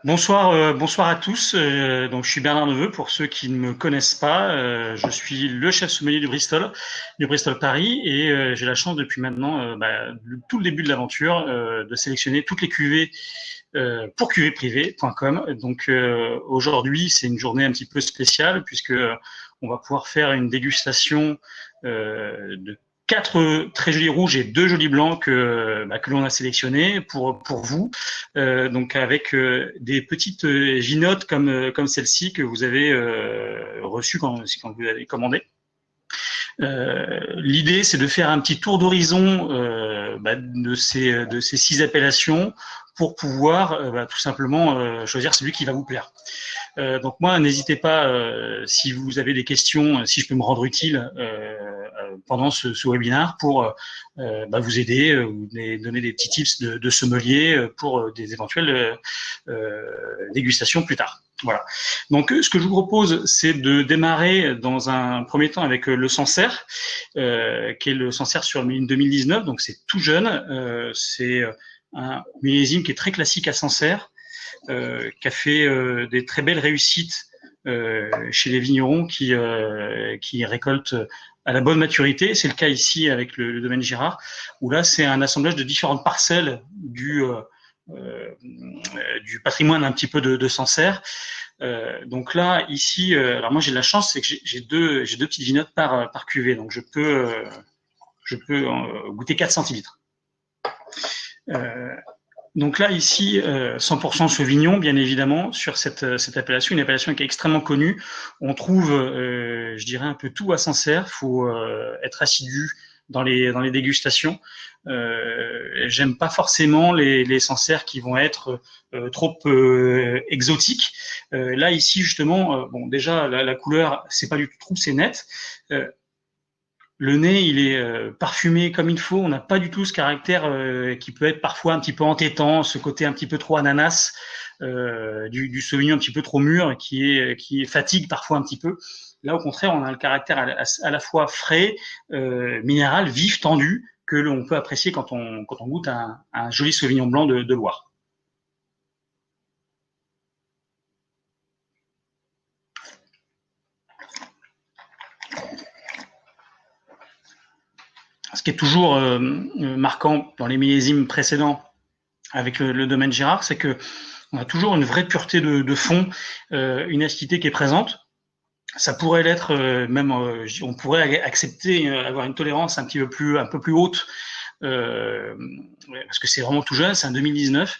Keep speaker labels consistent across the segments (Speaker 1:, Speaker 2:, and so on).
Speaker 1: Bonsoir à tous. Donc, je suis Bernard Neveu pour ceux qui ne me connaissent pas. Je suis le chef sommelier du Bristol Paris, et j'ai la chance depuis maintenant tout le début de l'aventure de sélectionner toutes les cuvées pour cuvéprivé.com. Donc aujourd'hui, c'est une journée un petit peu spéciale puisque on va pouvoir faire une dégustation de quatre très jolis rouges et deux jolis blancs que l'on a sélectionnés pour vous. Donc avec des petites ginottes comme celle-ci que vous avez reçue quand vous avez commandé. L'idée, c'est de faire un petit tour d'horizon de ces six appellations pour pouvoir tout simplement choisir celui qui va vous plaire. Donc moi, n'hésitez pas, si vous avez des questions, si je peux me rendre utile pendant ce webinaire pour vous aider, ou donner des petits tips de sommelier pour des éventuelles dégustations plus tard. Voilà. Donc, ce que je vous propose, c'est de démarrer dans un premier temps avec le Sancerre, qui est le Sancerre sur 2019. Donc, c'est tout jeune. C'est un millésime qui est très classique à Sancerre, qui a fait des très belles réussites chez les vignerons qui récoltent à la bonne maturité. C'est le cas ici avec le domaine Girard, où là, c'est un assemblage de différentes parcelles du patrimoine un petit peu de Sancerre. Donc là, ici, alors moi j'ai de la chance, c'est que j'ai deux petites vignottes par cuvée, donc je peux goûter 4 centilitres. Donc là, ici, 100% Sauvignon, bien évidemment, sur cette appellation, une appellation qui est extrêmement connue. On trouve, je dirais, un peu tout à Sancerre. Il faut être assidu dans les dégustations. J'aime pas forcément les Sancerres qui vont être trop exotiques. Là, ici, justement, bon, déjà, la couleur, c'est pas du tout trouble, c'est net. Le nez, il est parfumé comme il faut. On n'a pas du tout ce caractère qui peut être parfois un petit peu entêtant, ce côté un petit peu trop ananas du Sauvignon un petit peu trop mûr, qui fatigue parfois un petit peu. Là, au contraire, on a le caractère à la fois frais, minéral, vif, tendu, que l'on peut apprécier quand on goûte un joli Sauvignon blanc de Loire. Ce qui est toujours marquant dans les millésimes précédents avec le domaine Girard, c'est que on a toujours une vraie pureté de fond, une acidité qui est présente. Ça pourrait l'être on pourrait accepter, avoir une tolérance un peu plus haute, parce que c'est vraiment tout jeune, c'est un 2019.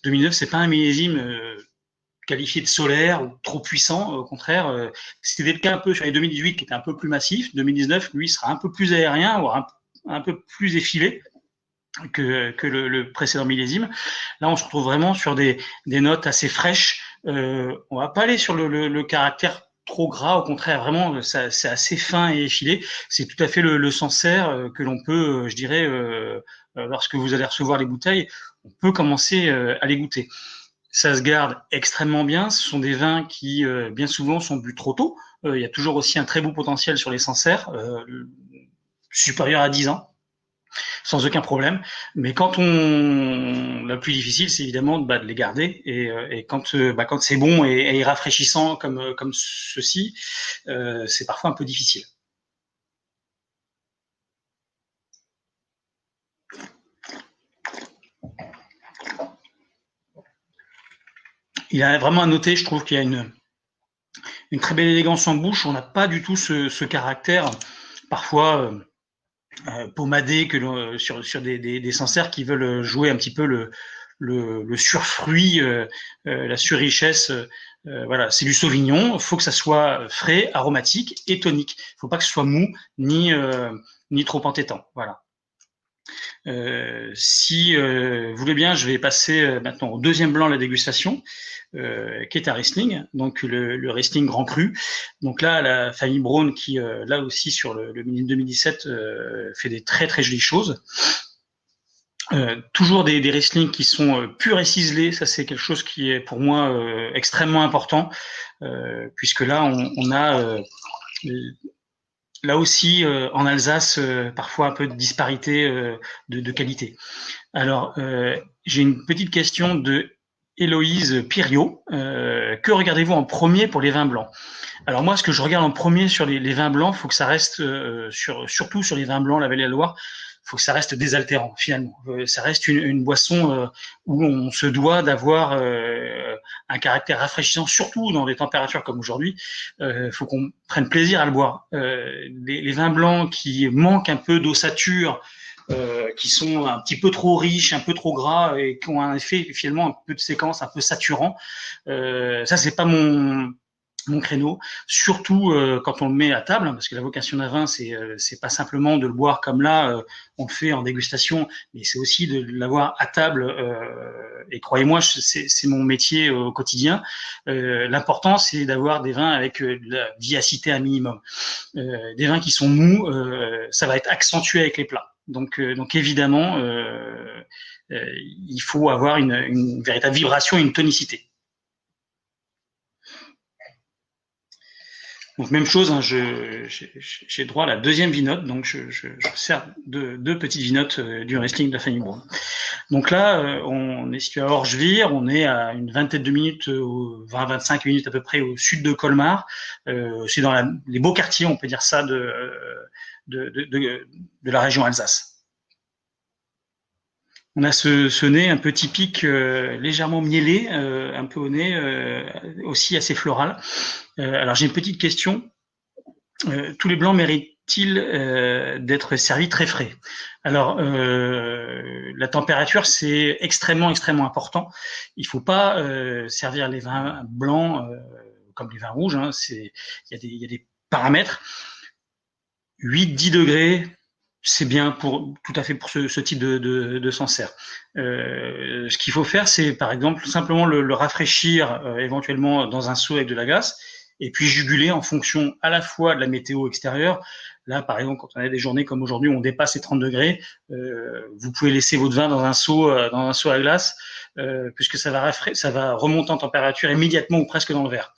Speaker 1: 2009, c'est pas un millésime qualifié de solaire ou trop puissant. Au contraire, c'était le cas un peu sur les 2018 qui était un peu plus massif. 2019, lui, sera un peu plus aérien, voire un peu plus effilé que le précédent millésime. Là, on se retrouve vraiment sur des notes assez fraîches. On va pas aller sur le caractère trop gras, au contraire, vraiment, c'est assez fin et effilé. C'est tout à fait le Sancerre que l'on peut, je dirais, lorsque vous allez recevoir les bouteilles, on peut commencer à les goûter. Ça se garde extrêmement bien. Ce sont des vins qui, bien souvent, sont bu trop tôt. Il y a toujours aussi un très beau potentiel sur les Sancerres, supérieur à 10 ans, sans aucun problème. Mais la plus difficile, c'est évidemment de les garder. Et quand c'est bon et rafraîchissant comme ceci, c'est parfois un peu difficile. Il y a vraiment à noter, je trouve qu'il y a une très belle élégance en bouche. On n'a pas du tout ce caractère parfois pommadé sur des Sancerres qui veulent jouer un petit peu le surfruit, la surrichesse. Voilà, c'est du Sauvignon. Il faut que ça soit frais, aromatique et tonique. Il ne faut pas que ce soit mou ni trop entêtant. Voilà. Si vous voulez bien, je vais passer maintenant au deuxième blanc de la dégustation, qui est un Riesling, donc le Riesling Grand Cru. Donc là, la famille Braun qui, là aussi sur le 2017, fait des très très jolies choses. Toujours des Riesling qui sont purs et ciselés, ça c'est quelque chose qui est pour moi extrêmement important, puisque là on a là aussi, en Alsace, parfois un peu de disparité de qualité. Alors, j'ai une petite question de Héloïse Piriot. Que regardez-vous en premier pour les vins blancs? Alors moi, ce que je regarde en premier sur les vins blancs, faut que ça reste surtout sur les vins blancs, la Vallée de la Loire, faut que ça reste désaltérant finalement. Ça reste une boisson où on se doit d'avoir un caractère rafraîchissant, surtout dans des températures comme aujourd'hui. Faut qu'on prenne plaisir à le boire. Les vins blancs qui manquent un peu d'ossature, qui sont un petit peu trop riches, un peu trop gras et qui ont un effet finalement un peu de séquence, un peu saturant. Ça, c'est pas mon créneau, surtout quand on le met à table, parce que la vocation d'un vin, c'est pas simplement de le boire comme là, on le fait en dégustation, mais c'est aussi de l'avoir à table. Et croyez-moi, c'est mon métier au quotidien. L'important, c'est d'avoir des vins avec de la diacité à minimum. Des vins qui sont mous, ça va être accentué avec les plats. Donc évidemment, il faut avoir une véritable vibration et une tonicité. Donc même chose, hein, j'ai droit à la deuxième vinote, donc je sers deux petites vinotes du Riesling de la famille Braun. Donc là, on est situé à Orgevire, on est à une vingtaine de minutes, 20-25 minutes à peu près au sud de Colmar. C'est dans les beaux quartiers, on peut dire ça, de la région Alsace. On a ce nez un peu typique, légèrement miellé, un peu au nez, aussi assez floral. Alors j'ai une petite question. Tous les blancs méritent-ils d'être servis très frais? Alors la température, c'est extrêmement important. Il faut pas servir les vins blancs comme les vins rouges. Hein, il y a des paramètres. 8-10 degrés, c'est bien tout à fait pour ce type de Sancerre. Ce qu'il faut faire, c'est par exemple simplement le rafraîchir éventuellement dans un seau avec de la glace, et puis juguler en fonction à la fois de la météo extérieure. Là, par exemple, quand on a des journées comme aujourd'hui où on dépasse les 30 degrés, vous pouvez laisser votre vin dans un seau à glace, puisque ça va remonter en température immédiatement ou presque dans le verre.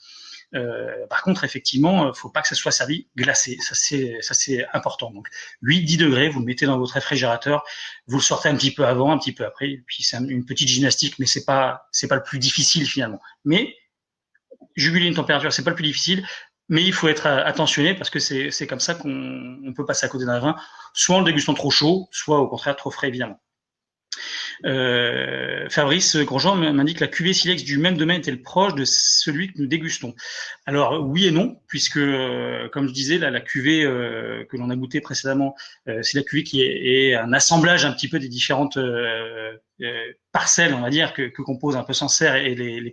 Speaker 1: Par contre, effectivement, faut pas que ça soit servi glacé. Ça c'est important. Donc 8-10 degrés, vous le mettez dans votre réfrigérateur, vous le sortez un petit peu avant, un petit peu après, et puis c'est une petite gymnastique, mais c'est pas le plus difficile finalement. Mais juguler une température, c'est pas le plus difficile, mais il faut être attentionné parce que c'est comme ça qu'on peut passer à côté d'un vin, soit en le dégustant trop chaud, soit au contraire trop frais évidemment. Fabrice Grosjean m'indique que la cuvée Silex du même domaine est-elle proche de celui que nous dégustons? Alors oui et non, puisque comme je disais, la cuvée que l'on a goûtée précédemment, c'est la cuvée qui est un assemblage un petit peu des différentes parcelles, on va dire, que composent un peu Sancerre et les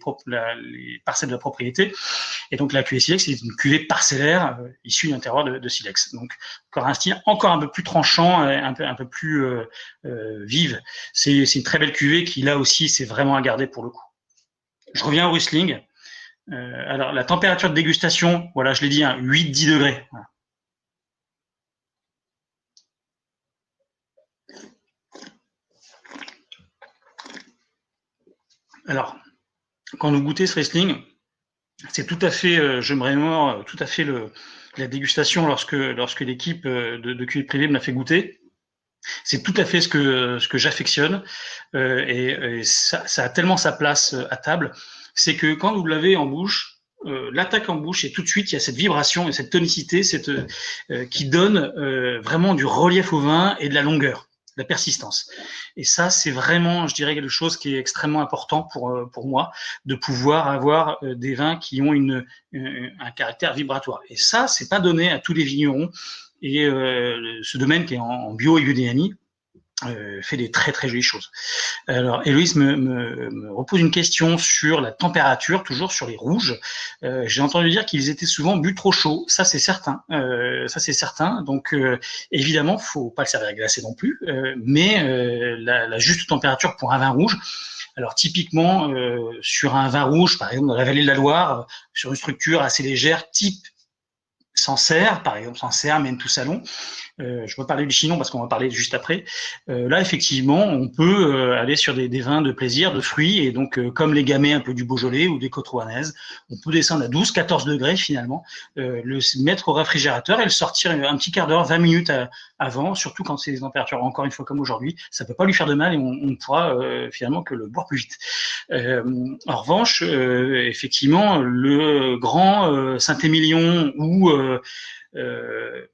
Speaker 1: parcelles de la propriété. Et donc la cuvée Silex, c'est une cuvée parcellaire issue d'un terroir de Silex. Donc encore un style encore un peu plus tranchant, un peu plus vive. C'est une très belle cuvée qui là aussi c'est vraiment à garder pour le coup. Je reviens au Riesling. Alors la température de dégustation, voilà, je l'ai dit, hein, 8-10 degrés. Voilà. Alors, quand vous goûtez ce Riesling, c'est tout à fait, je me remémore tout à fait la dégustation lorsque l'équipe de cuvée privée me l'a fait goûter. C'est tout à fait ce que j'affectionne et ça a tellement sa place à table, c'est que quand vous l'avez en bouche, l'attaque en bouche et tout de suite il y a cette vibration et cette tonicité, qui donne vraiment du relief au vin et de la longueur, de la persistance. Et ça c'est vraiment, je dirais, quelque chose qui est extrêmement important pour moi, de pouvoir avoir des vins qui ont un caractère vibratoire. Et ça c'est pas donné à tous les vignerons. Et ce domaine qui est en bio et biodynamie fait des très très jolies choses. Alors Héloïse me repose une question sur la température, toujours sur les rouges. J'ai entendu dire qu'ils étaient souvent bu trop chaud. Ça c'est certain. Donc évidemment, faut pas le servir glacé non plus, mais la juste température pour un vin rouge. Alors typiquement sur un vin rouge, par exemple dans la vallée de la Loire, sur une structure assez légère, type Sancerre, par exemple Sancerre, Maine-Tout-Salon, Je vais parler du Chinon parce qu'on va parler juste après. Là, effectivement, on peut aller sur des vins de plaisir, de fruits, et donc comme les gamay un peu du Beaujolais ou des côtes rouennaises, on peut descendre à 12-14 degrés finalement, le mettre au réfrigérateur et le sortir un petit quart d'heure, 20 minutes avant, surtout quand c'est des températures encore une fois comme aujourd'hui. Ça peut pas lui faire de mal et on pourra finalement que le boire plus vite. En revanche, effectivement, le grand Saint-Émilion euh,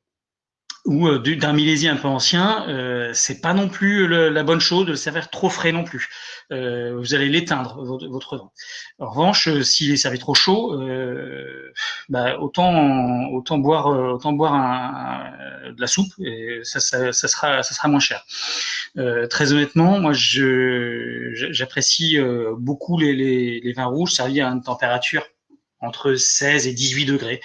Speaker 1: ou d'un millésime un peu ancien, c'est pas non plus la bonne chose de le servir trop frais non plus. Vous allez l'éteindre votre vin. En revanche, s'il est servi trop chaud, bah, autant boire de la soupe et ça sera moins cher. Très honnêtement, moi j'apprécie beaucoup les vins rouges servis à une température entre 16 et 18 degrés.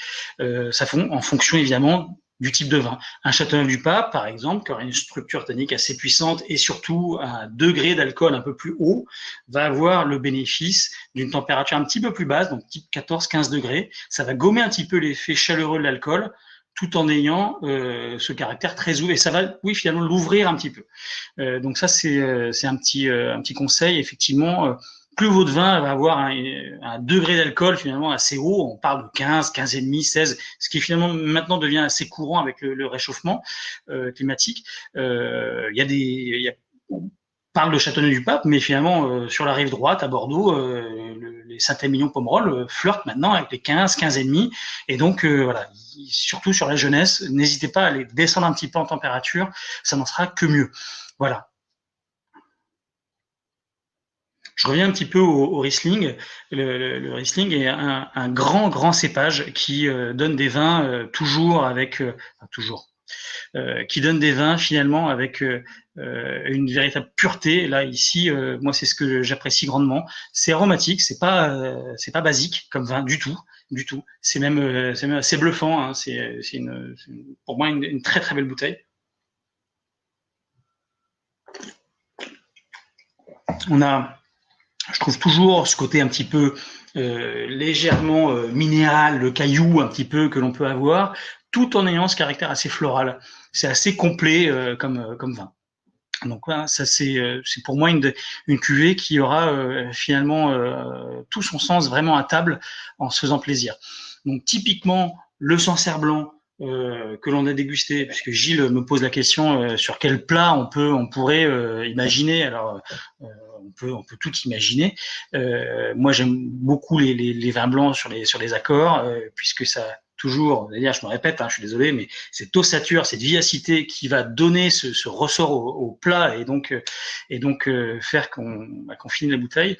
Speaker 1: Ça fond en fonction évidemment du type de vin. Un Châteauneuf-du-Pape, par exemple, qui aura une structure tannique assez puissante et surtout un degré d'alcool un peu plus haut, va avoir le bénéfice d'une température un petit peu plus basse, donc type 14-15 degrés. Ça va gommer un petit peu l'effet chaleureux de l'alcool, tout en ayant ce caractère très ouvert. Et ça va, oui, finalement, l'ouvrir un petit peu. Donc ça, c'est un petit conseil. Effectivement, plus votre vin va avoir un degré d'alcool finalement assez haut, on parle de 15, 15,5, 16, ce qui finalement maintenant devient assez courant avec le réchauffement climatique. On parle de Châteauneuf-du-Pape, mais finalement sur la rive droite à Bordeaux, les Saint-Émilion-Pomerol flirtent maintenant avec les 15, 15,5, et donc voilà, surtout sur la jeunesse, n'hésitez pas à les descendre un petit peu en température, ça n'en sera que mieux. Voilà. Je reviens un petit peu au Riesling. Le Riesling est un grand cépage qui donne des vins toujours, qui donne des vins finalement avec une véritable pureté. Là ici, moi c'est ce que j'apprécie grandement. C'est aromatique, c'est pas basique comme vin du tout, du tout. C'est même assez bluffant. Hein. Pour moi une très très belle bouteille. On a Je trouve toujours ce côté un petit peu légèrement minéral, le caillou un petit peu que l'on peut avoir, tout en ayant ce caractère assez floral. C'est assez complet comme vin. Donc voilà, ça c'est pour moi une cuvée qui aura finalement tout son sens vraiment à table en se faisant plaisir. Donc typiquement le Sancerre blanc que l'on a dégusté, puisque Gilles me pose la question sur quel plat on pourrait imaginer. Alors on peut tout imaginer. Moi j'aime beaucoup les vins blancs sur les accords, puisque ça toujours, d'ailleurs je me répète, hein, je suis désolé, mais cette ossature, cette vivacité qui va donner ce ressort au plat et donc faire qu'on finisse la bouteille.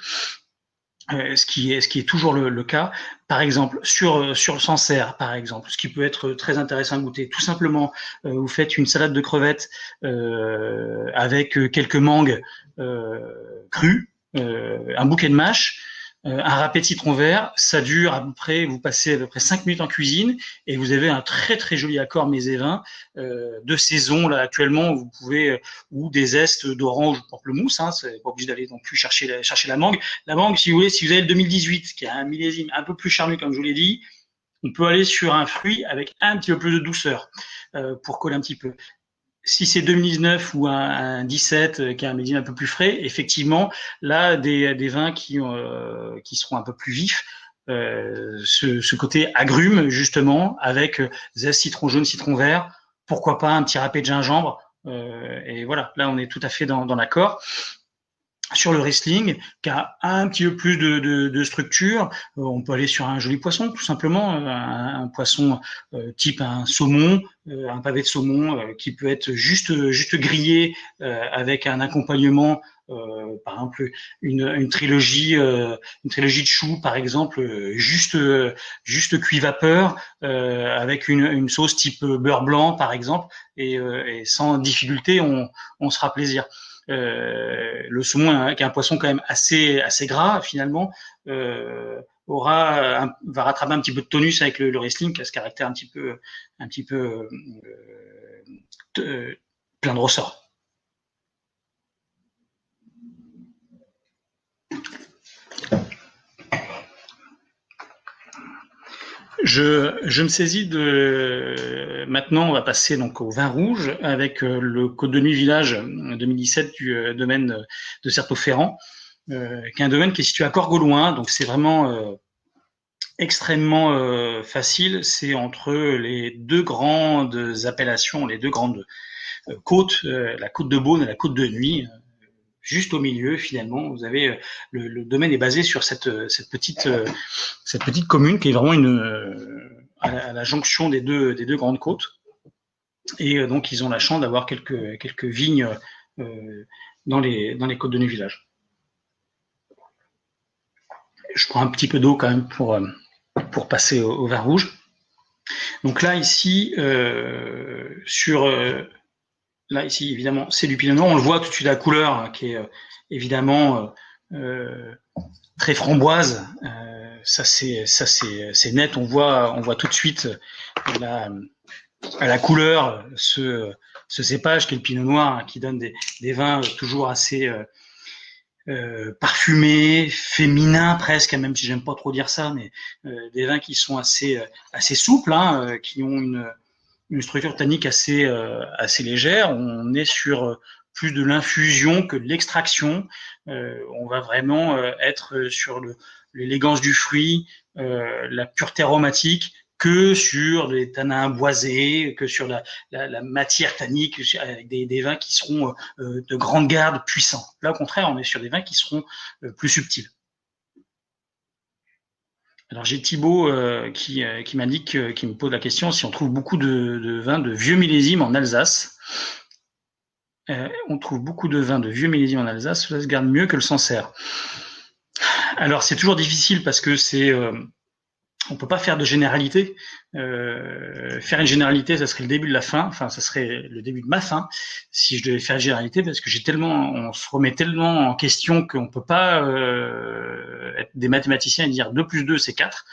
Speaker 1: Ce qui est toujours le cas. Par exemple, sur le Sancerre, par exemple, ce qui peut être très intéressant à goûter, tout simplement, vous faites une salade de crevettes avec quelques mangues crues, un bouquet de mâche, un râpé de citron vert, ça dure à peu près, vous passez à peu près 5 minutes en cuisine et vous avez un très très joli accord mets et vin de saison là actuellement. Vous pouvez ou des zestes d'orange ou pamplemousse, hein, c'est pas obligé d'aller non plus chercher la mangue. La mangue, si vous voulez, si vous avez le 2018 qui a un millésime un peu plus charnu comme je vous l'ai dit, on peut aller sur un fruit avec un petit peu plus de douceur pour coller un petit peu. Si c'est 2019 ou un 17 qui a un millésime un peu plus frais, effectivement, là, des vins qui seront un peu plus vifs, ce côté agrume, justement, avec zeste, citron jaune, citron vert, pourquoi pas un petit râpé de gingembre, et voilà, là, on est tout à fait dans l'accord. Sur le Riesling, qui a un petit peu plus de structure, on peut aller sur un joli poisson, tout simplement, un poisson type un saumon, un pavé de saumon qui peut être juste grillé avec un accompagnement, par exemple une trilogie de choux, par exemple, juste cuit vapeur avec une sauce type beurre blanc, par exemple, et sans difficulté, on se fera plaisir. Le saumon, hein, qui est un poisson quand même assez gras finalement, va rattraper un petit peu de tonus avec le Riesling qui a ce caractère un petit peu plein de ressort. Je me saisis de. Maintenant, on va passer donc au vin rouge avec le Côte de Nuit Village 2017 du domaine de Certeau-Ferrand, qui est un domaine qui est situé à Corgauloin. Donc, c'est vraiment extrêmement facile. C'est entre les deux grandes appellations, les deux grandes côtes, la côte de Beaune et la côte de Nuit. Juste au milieu, finalement, vous avez le domaine est basé sur cette petite commune qui est vraiment à la jonction des deux grandes côtes. Et donc, ils ont la chance d'avoir quelques vignes dans les côtes de Nuit Village. Je prends un petit peu d'eau quand même pour passer au vin rouge. Donc là, ici, là, ici, évidemment, c'est du pinot noir. On le voit tout de suite la couleur, hein, qui est évidemment très framboise. Ça, c'est net. On voit tout de suite à la couleur ce cépage qui est le pinot noir, hein, qui donne des vins toujours assez parfumés, féminins presque, même si j'aime pas trop dire ça, mais des vins qui sont assez souples, hein, qui ont une structure tannique assez légère. On est sur plus de l'infusion que de l'extraction. On va vraiment être sur l'élégance du fruit, la pureté aromatique, que sur des tanins boisés, que sur la matière tannique, avec des vins qui seront de grande garde, puissants. Là, au contraire, on est sur des vins qui seront plus subtils. Alors j'ai Thibaut qui m'indique, qui me pose la question si on trouve beaucoup de vins de vieux millésimes en Alsace. On trouve beaucoup de vins de vieux millésimes en Alsace, cela se garde mieux que le Sancerre. Alors c'est toujours difficile parce que on peut pas faire de généralité. Faire une généralité, ça serait le début de la fin. Enfin, ça serait le début de ma fin si je devais faire une généralité, parce que on se remet tellement en question qu'on peut pas être des mathématiciens et dire 2 plus 2 c'est 4.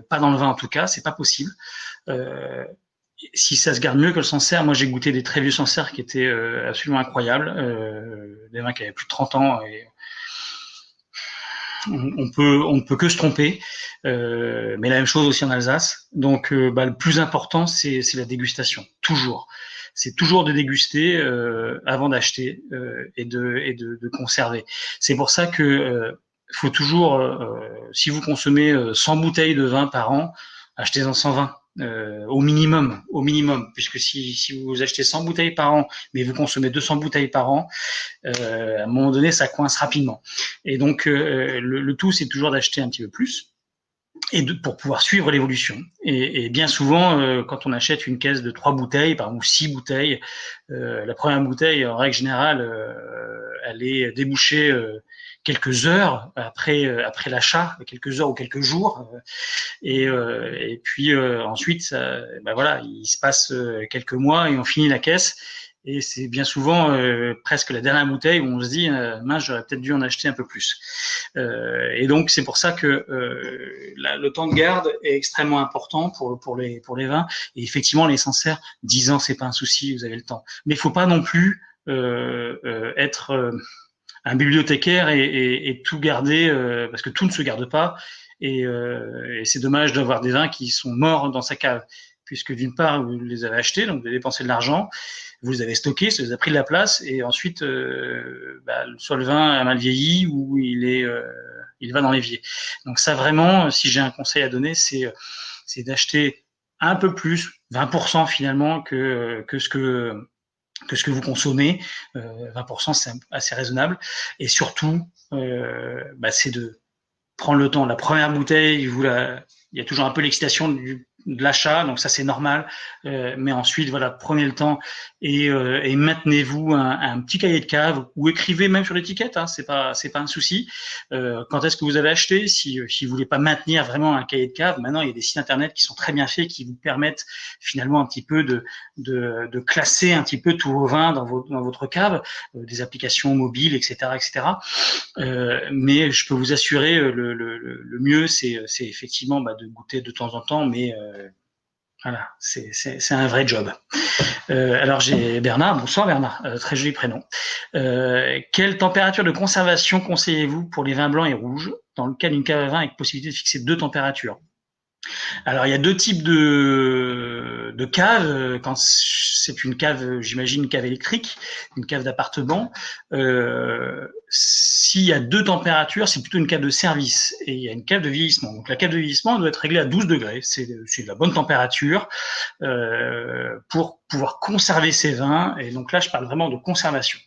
Speaker 1: Pas dans le vin en tout cas, c'est pas possible. Si ça se garde mieux que le Sancerre, moi j'ai goûté des très vieux Sancerre qui étaient absolument incroyables, des vins qui avaient plus de 30 ans et on ne peut que se tromper, mais la même chose aussi en Alsace. Donc, le plus important, c'est la dégustation, toujours. C'est toujours de déguster avant d'acheter et de conserver. C'est pour ça que faut toujours, si vous consommez 100 bouteilles de vin par an, achetez-en 120. Au minimum, puisque si vous achetez 100 bouteilles par an, mais vous consommez 200 bouteilles par an, à un moment donné, ça coince rapidement. Et donc, le tout, c'est toujours d'acheter un petit peu plus pour pouvoir suivre l'évolution. Et bien souvent, quand on achète une caisse de 3 bouteilles, par exemple, ou 6 bouteilles, la première bouteille, en règle générale, elle est débouchée quelques heures après l'achat, quelques heures ou quelques jours, et puis ensuite, voilà, il se passe quelques mois et on finit la caisse. Et c'est bien souvent presque la dernière bouteille où on se dit mince, j'aurais peut-être dû en acheter un peu plus. Et donc c'est pour ça que le temps de garde est extrêmement important pour les vins. Et effectivement, les Sancerre, 10 ans, c'est pas un souci, vous avez le temps. Mais il faut pas non plus être un bibliothécaire et tout garder, parce que tout ne se garde pas. Et c'est dommage d'avoir des vins qui sont morts dans sa cave, puisque d'une part, vous les avez achetés, donc vous avez dépensé de l'argent, vous les avez stockés, ça vous a pris de la place, et ensuite, soit le vin a mal vieilli, ou il va dans l'évier. Donc ça, vraiment, si j'ai un conseil à donner, c'est d'acheter un peu plus, 20% finalement, que ce que vous consommez. 20%, c'est assez raisonnable. Et surtout, c'est de prendre le temps. La première bouteille, il y a toujours un peu l'excitation de l'achat, donc ça c'est normal. Mais ensuite, voilà, prenez le temps et maintenez-vous un petit cahier de cave, ou écrivez même sur l'étiquette, hein, c'est pas un souci. Quand est-ce que vous avez acheté? Si vous voulez pas maintenir vraiment un cahier de cave, maintenant il y a des sites internet qui sont très bien faits, qui vous permettent finalement un petit peu de classer un petit peu tous vos vins dans votre cave, des applications mobiles, etc., etc. Mais je peux vous assurer, le mieux, c'est effectivement de goûter de temps en temps, mais voilà, c'est un vrai job. Alors j'ai Bernard. Bonsoir Bernard, très joli prénom. Quelle température de conservation conseillez-vous pour les vins blancs et rouges dans le cas d'une cave à vin avec possibilité de fixer 2 températures? Alors, il y a deux types de caves. Quand c'est une cave, j'imagine une cave électrique, une cave d'appartement. S'il y a deux températures, c'est plutôt une cave de service. Et il y a une cave de vieillissement. Donc, la cave de vieillissement elle doit être réglée à 12 degrés. C'est de la bonne température pour pouvoir conserver ses vins. Et donc là, je parle vraiment de conservation.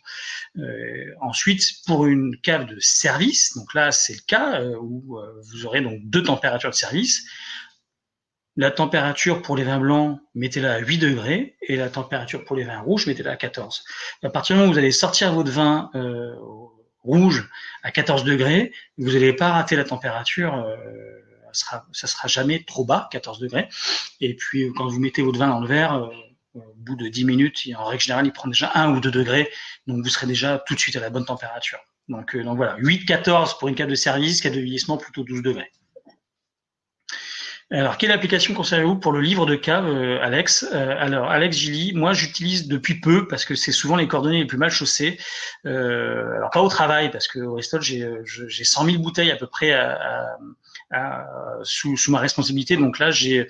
Speaker 1: Ensuite, pour une cave de service, donc là, c'est le cas où vous aurez donc deux températures de service. La température pour les vins blancs, mettez-la à 8 degrés, et la température pour les vins rouges, mettez-la à 14. À partir du moment où vous allez sortir votre vin rouge à 14 degrés, vous n'allez pas rater la température, ça sera jamais trop bas, 14 degrés. Et puis, quand vous mettez votre vin dans le verre, au bout de 10 minutes, en règle générale, il prend déjà 1 ou 2 degrés, donc vous serez déjà tout de suite à la bonne température. Donc voilà, 8-14 pour une cave de service, cave de vieillissement plutôt 12 degrés. Alors, quelle application conseillez-vous pour le livre de cave, Alex? Alors, Alex Gilly, moi, j'utilise depuis peu parce que c'est souvent les coordonnées les plus mal chaussées. Alors, pas au travail parce que au Restol, j'ai 100 000 bouteilles à peu près sous ma responsabilité. Donc là, j'ai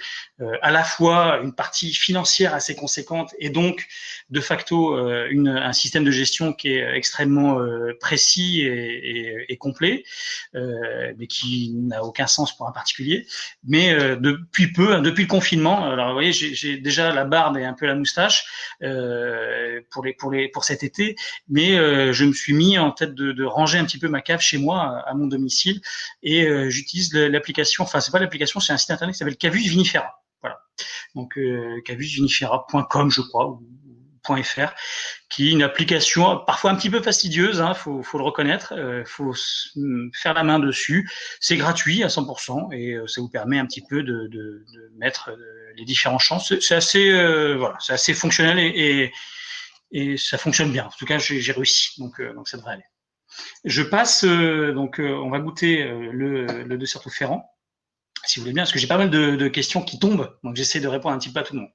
Speaker 1: à la fois une partie financière assez conséquente et donc de facto un système de gestion qui est extrêmement précis et complet, mais qui n'a aucun sens pour un particulier. Mais depuis peu, depuis le confinement, alors vous voyez, j'ai déjà la barbe et un peu la moustache pour cet été, mais je me suis mis en tête de ranger un petit peu ma cave chez moi à mon domicile et j'utilise l'application, enfin c'est pas l'application, c'est un site internet qui s'appelle Cavus Vinifera. Voilà. Donc cavusvinifera.com je crois ou .fr, qui est une application parfois un petit peu fastidieuse, hein, faut le reconnaître, faut faire la main dessus. C'est gratuit à 100% et ça vous permet un petit peu de mettre les différents champs. C'est assez voilà, c'est assez fonctionnel et ça fonctionne bien. En tout cas, j'ai réussi, donc ça devrait aller. Je passe on va goûter le Desserto Ferrand, si vous voulez bien, parce que j'ai pas mal de questions qui tombent, donc j'essaie de répondre un petit peu à tout le monde.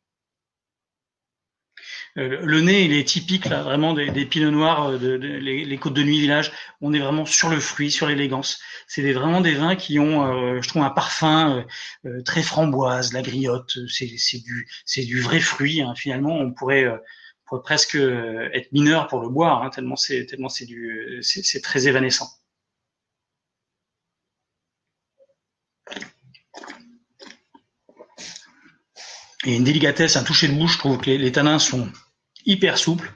Speaker 1: Le nez, il est typique là, vraiment des pinots noirs, les Côtes de Nuit Village. On est vraiment sur le fruit, sur l'élégance. C'est vraiment des vins qui ont, je trouve, un parfum très framboise, la griotte. C'est du vrai fruit. Hein. Finalement, on pourrait presque être mineur pour le boire, hein, tellement c'est très évanescent. Et une délicatesse, un toucher de bouche. Je trouve que les tanins sont hyper souple.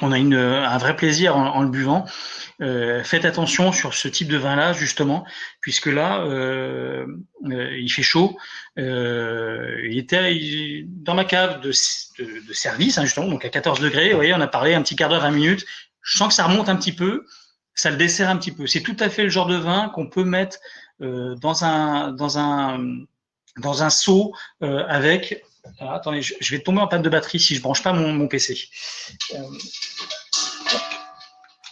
Speaker 1: On a un vrai plaisir en le buvant. Faites attention sur ce type de vin-là, justement, puisque là, il fait chaud. Il était dans ma cave de service, hein, justement, donc à 14 degrés. Vous voyez, on a parlé un petit quart d'heure, 20 minutes. Je sens que ça remonte un petit peu, ça le dessert un petit peu. C'est tout à fait le genre de vin qu'on peut mettre dans un seau avec. Alors, attendez, je vais tomber en panne de batterie si je branche pas mon PC.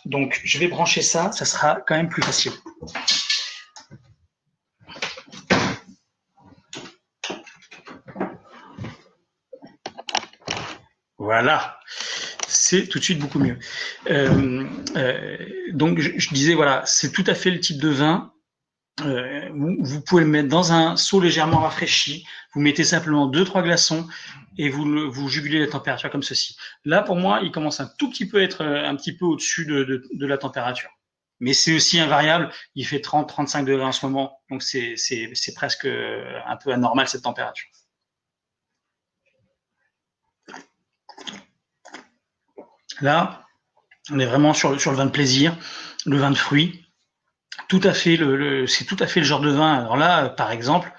Speaker 1: Donc, je vais brancher ça sera quand même plus facile. Voilà, c'est tout de suite beaucoup mieux. Donc, je disais, voilà, c'est tout à fait le type de vin. Vous pouvez le mettre dans un seau légèrement rafraîchi, vous mettez simplement 2-3 glaçons et vous jugulez la température comme ceci. Là, pour moi, il commence un tout petit peu à être un petit peu au-dessus de la température. Mais c'est aussi invariable, il fait 30-35 degrés en ce moment, donc c'est presque un peu anormal cette température. Là, on est vraiment sur le vin de plaisir, le vin de fruits. Tout à fait c'est tout à fait le genre de vin. Alors là, par exemple,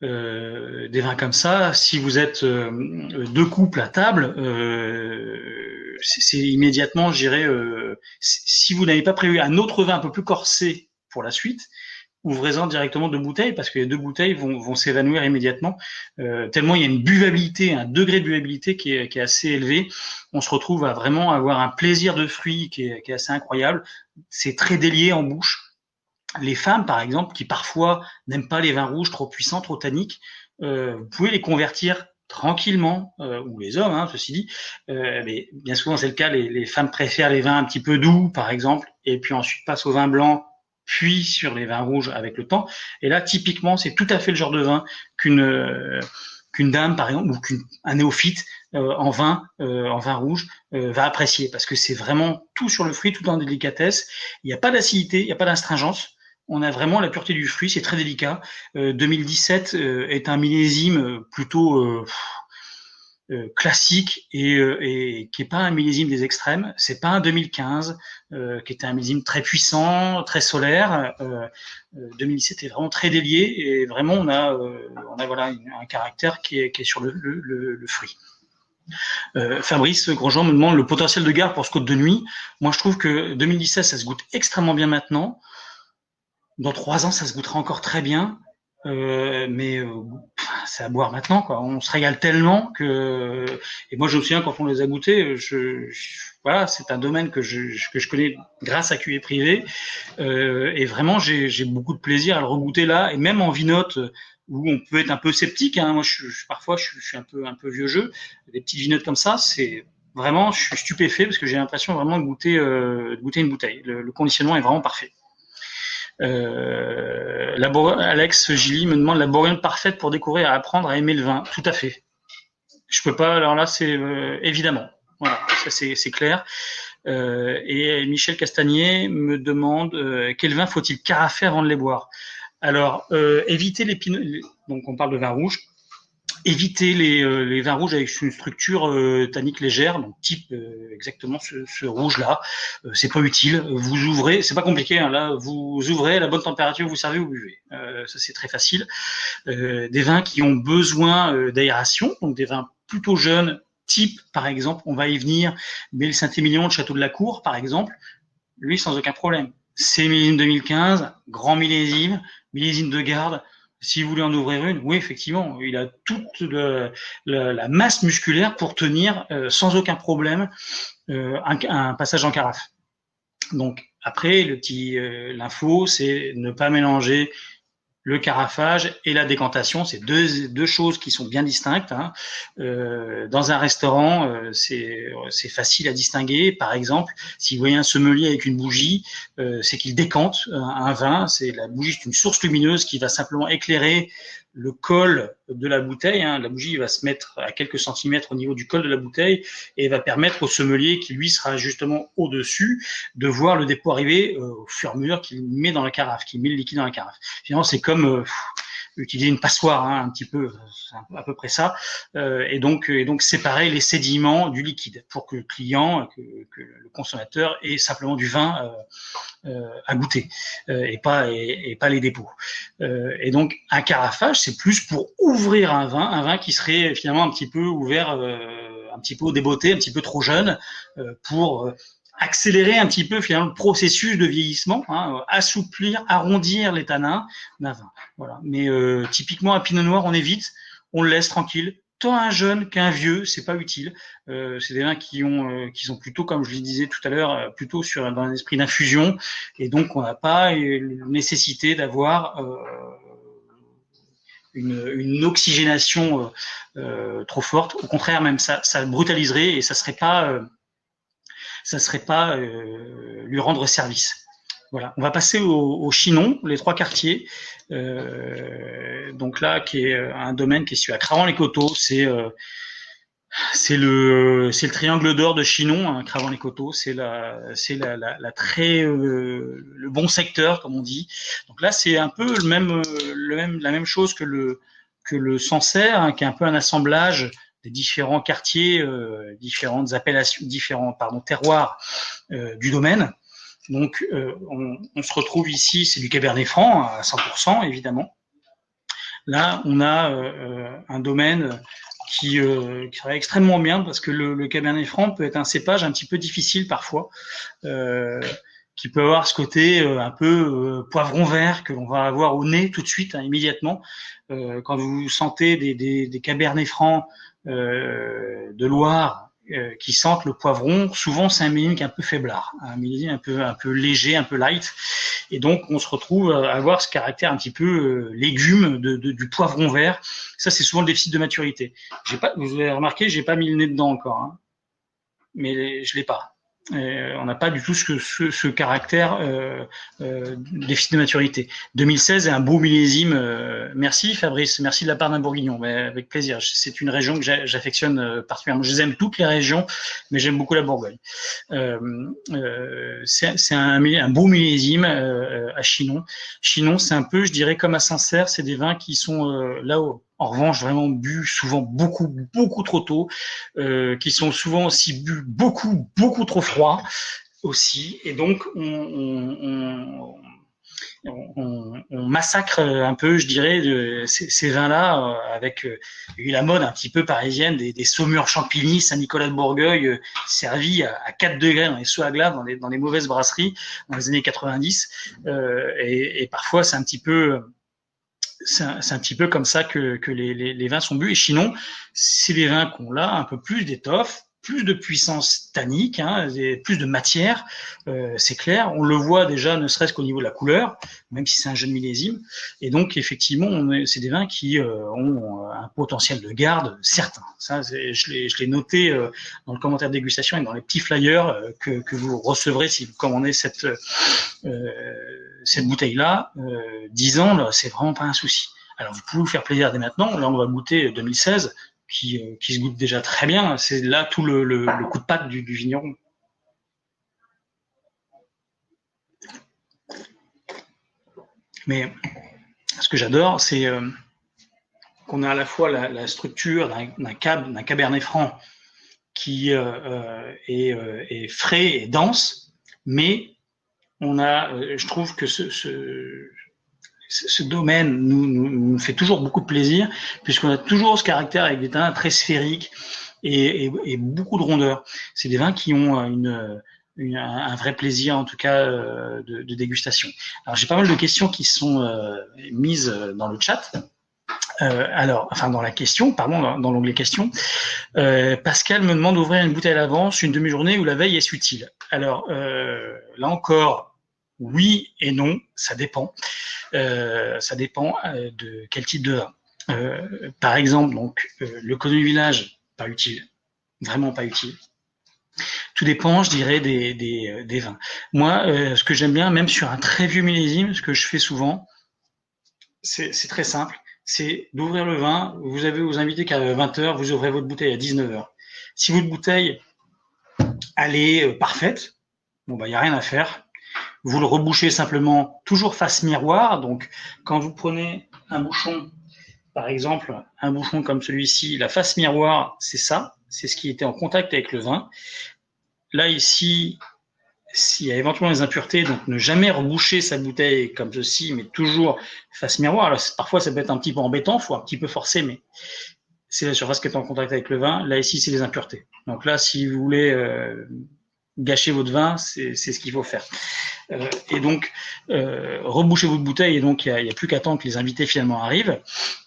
Speaker 1: des vins comme ça, si vous êtes deux couples à table, c'est immédiatement, je dirais, si vous n'avez pas prévu un autre vin un peu plus corsé pour la suite, ouvrez-en directement 2 bouteilles parce que les 2 bouteilles vont s'évanouir immédiatement. Tellement il y a une buvabilité, un degré de buvabilité qui est assez élevé. On se retrouve à vraiment avoir un plaisir de fruits qui est assez incroyable. C'est très délié en bouche. Les femmes, par exemple, qui parfois n'aiment pas les vins rouges trop puissants, trop tanniques, vous pouvez les convertir tranquillement, ou les hommes, hein, ceci dit, mais bien souvent c'est le cas, les femmes préfèrent les vins un petit peu doux, par exemple, et puis ensuite passent au vin blanc puis sur les vins rouges avec le temps. Et là, typiquement, c'est tout à fait le genre de vin qu'une dame, par exemple, ou qu'un néophyte en vin rouge va apprécier, parce que c'est vraiment tout sur le fruit, tout en délicatesse. Il n'y a pas d'acidité, il n'y a pas d'astringence. On a vraiment la pureté du fruit, c'est très délicat. 2017 est un millésime plutôt classique et qui est pas un millésime des extrêmes. C'est pas un 2015 qui était un millésime très puissant, très solaire. 2017 est vraiment très délié et vraiment on a voilà un caractère qui est sur le fruit. Fabrice Grosjean me demande le potentiel de garde pour ce côte de nuit. Moi, je trouve que 2017, ça se goûte extrêmement bien maintenant. Dans 3 ans, ça se goûtera encore très bien. Mais c'est à boire maintenant, quoi. On se régale tellement que. Et moi, je me souviens quand on les a goûtés, voilà, c'est un domaine que je connais grâce à Cuvée Privée, et vraiment, j'ai beaucoup de plaisir à le regoûter là, et même en vinote où on peut être un peu sceptique. Hein. Moi, parfois, je suis un peu vieux jeu. Des petites vinotes comme ça, c'est vraiment, je suis stupéfait parce que j'ai l'impression vraiment de goûter une bouteille. Le conditionnement est vraiment parfait. Alex Gilly me demande la bourgogne parfaite pour découvrir, apprendre à aimer le vin. Tout à fait. Je peux pas. Alors là, c'est évidemment. Voilà, ça c'est clair. Et Michel Castagnier me demande quel vin faut-il carafer avant de les boire. Alors, éviter les pinot. Donc, on parle de vin rouge. Éviter les vins rouges avec une structure tannique légère, donc type exactement ce rouge-là. C'est pas utile. Vous ouvrez, c'est pas compliqué. Hein, là, vous ouvrez à la bonne température, vous servez, vous buvez. Ça c'est très facile. Des vins qui ont besoin d'aération, donc des vins plutôt jeunes, type par exemple, on va y venir, mais le Saint-Émilion de Château de la Cour, par exemple, lui sans aucun problème. C'est millésime 2015, grand millésime de garde. Si vous voulez en ouvrir une, oui, effectivement, il a toute la masse musculaire pour tenir sans aucun problème un passage en carafe. Donc après, l'info, c'est ne pas mélanger le carafage et la décantation, c'est deux choses qui sont bien distinctes. Hein. Dans un restaurant, c'est facile à distinguer. Par exemple, si vous voyez un sommelier avec une bougie, c'est qu'il décante un vin. C'est la bougie, c'est une source lumineuse qui va simplement éclairer le col de la bouteille. Hein. La bougie va se mettre à quelques centimètres au niveau du col de la bouteille et va permettre au sommelier, qui lui sera justement au-dessus, de voir le dépôt arriver au fur et à mesure qu'il met dans la carafe, qu'il met le liquide dans la carafe. Finalement, c'est comme utiliser une passoire, hein, un petit peu, c'est à peu près ça. Et donc séparer les sédiments du liquide pour que le client, que le consommateur ait simplement du vin à goûter et pas les dépôts. Et donc un carafage, c'est plus pour ouvrir un vin qui serait finalement un petit peu ouvert, un petit peu débeauté, un petit peu trop jeune, pour accélérer un petit peu finalement le processus de vieillissement, hein, assouplir, arrondir les tanins d'un vin. Voilà. Mais typiquement un pinot noir, on évite, on le laisse tranquille. Tant un jeune qu'un vieux, c'est pas utile. C'est des vins qui sont plutôt, comme je le disais tout à l'heure, plutôt dans un esprit d'infusion, et donc on n'a pas nécessité d'avoir une oxygénation trop forte. Au contraire, même ça brutaliserait et ça serait pas lui rendre service. Voilà. On va passer au Chinon, les 3 quartiers. Donc là, qui est un domaine qui est situé à Cravant-les-Coteaux. C'est le triangle d'or de Chinon, hein, Cravant-les-Coteaux. C'est la le bon secteur, comme on dit. Donc là, c'est un peu la même chose que le Sancerre, hein, qui est un peu un assemblage des différents quartiers, différentes appellations, terroirs du domaine. Donc, on se retrouve ici, c'est du Cabernet Franc à 100%, évidemment. Là, on a un domaine qui travaille extrêmement bien parce que le Cabernet Franc peut être un cépage un petit peu difficile parfois, qui peut avoir ce côté un peu poivron vert que l'on va avoir au nez tout de suite, hein, immédiatement. Quand vous sentez des Cabernets Francs de Loire qui sentent le poivron, souvent c'est un millésime qui est un peu faiblard, un millésime un peu léger, un peu light, et donc on se retrouve à avoir ce caractère un petit peu légume du poivron vert. Ça, c'est souvent le déficit de maturité. Vous avez remarqué, j'ai pas mis le nez dedans encore, hein, mais je l'ai pas. On n'a pas du tout ce caractère déficit de maturité. 2016 est un beau millésime. Merci Fabrice, merci de la part d'un Bourguignon, mais avec plaisir. C'est une région que j'affectionne particulièrement. Je les aime toutes les régions, mais j'aime beaucoup la Bourgogne. C'est un beau millésime à Chinon. Chinon, c'est un peu, je dirais, comme à Sancerre, c'est des vins qui sont là-haut. En revanche, vraiment bu souvent beaucoup trop tôt, qui sont souvent aussi bu beaucoup trop froid aussi, et donc on massacre un peu, je dirais, ces vins-là avec la mode un petit peu parisienne des saumures Champigny, Saint-Nicolas de Bourgueil, servis à 4 degrés dans les seaux à glace, dans les mauvaises brasseries dans les années 90, et parfois c'est un petit peu comme ça que les vins sont bu. Et sinon, c'est des vins qu'on a un peu plus d'étoffe, plus de puissance tannique, plus de matière, c'est clair. On le voit déjà, ne serait-ce qu'au niveau de la couleur, même si c'est un jeune millésime. Et donc, effectivement, c'est des vins qui ont un potentiel de garde certain. Ça, je l'ai noté dans le commentaire de dégustation et dans les petits flyers que vous recevrez si vous commandez cette bouteille-là. 10 ans, là, c'est vraiment pas un souci. Alors, vous pouvez vous faire plaisir dès maintenant. Là, on va goûter 2016. Qui se goûte déjà très bien. C'est là tout le coup de patte du vigneron. Mais ce que j'adore, c'est qu'on a à la fois la structure d'un Cabernet Franc qui est frais et dense, mais on a, je trouve que ce domaine nous fait toujours beaucoup de plaisir, puisqu'on a toujours ce caractère avec des teintes très sphériques et beaucoup de rondeur. C'est des vins qui ont un vrai plaisir, en tout cas, de dégustation. Alors, j'ai pas mal de questions qui sont mises dans le chat. Dans la question, pardon, dans l'onglet questions. Pascal me demande d'ouvrir une bouteille à l'avance, une demi-journée ou la veille, est-ce utile? Alors, là encore, oui et non, ça dépend. Ça dépend de quel type de vin. Par exemple, donc le Codon du Village, pas utile, vraiment pas utile. Tout dépend, je dirais, des vins. Moi, ce que j'aime bien, même sur un très vieux millésime, ce que je fais souvent, c'est très simple, c'est d'ouvrir le vin. Vous avez vos invités qui arrivent à 20h, vous ouvrez votre bouteille à 19h. Si votre bouteille, elle est parfaite, bon bah il y a rien à faire. Vous le rebouchez simplement, toujours face miroir. Donc, quand vous prenez un bouchon, par exemple, un bouchon comme celui-ci, la face miroir, c'est ça, c'est ce qui était en contact avec le vin. Là, ici, s'il y a éventuellement des impuretés, donc ne jamais reboucher sa bouteille comme ceci, mais toujours face miroir. Alors, parfois, ça peut être un petit peu embêtant, il faut un petit peu forcer, mais c'est la surface qui est en contact avec le vin. Là, ici, c'est les impuretés. Donc là, si vous voulez gâcher votre vin, c'est ce qu'il faut faire. Et donc, rebouchez votre bouteille, et donc il n'y a plus qu'à attendre que les invités finalement arrivent.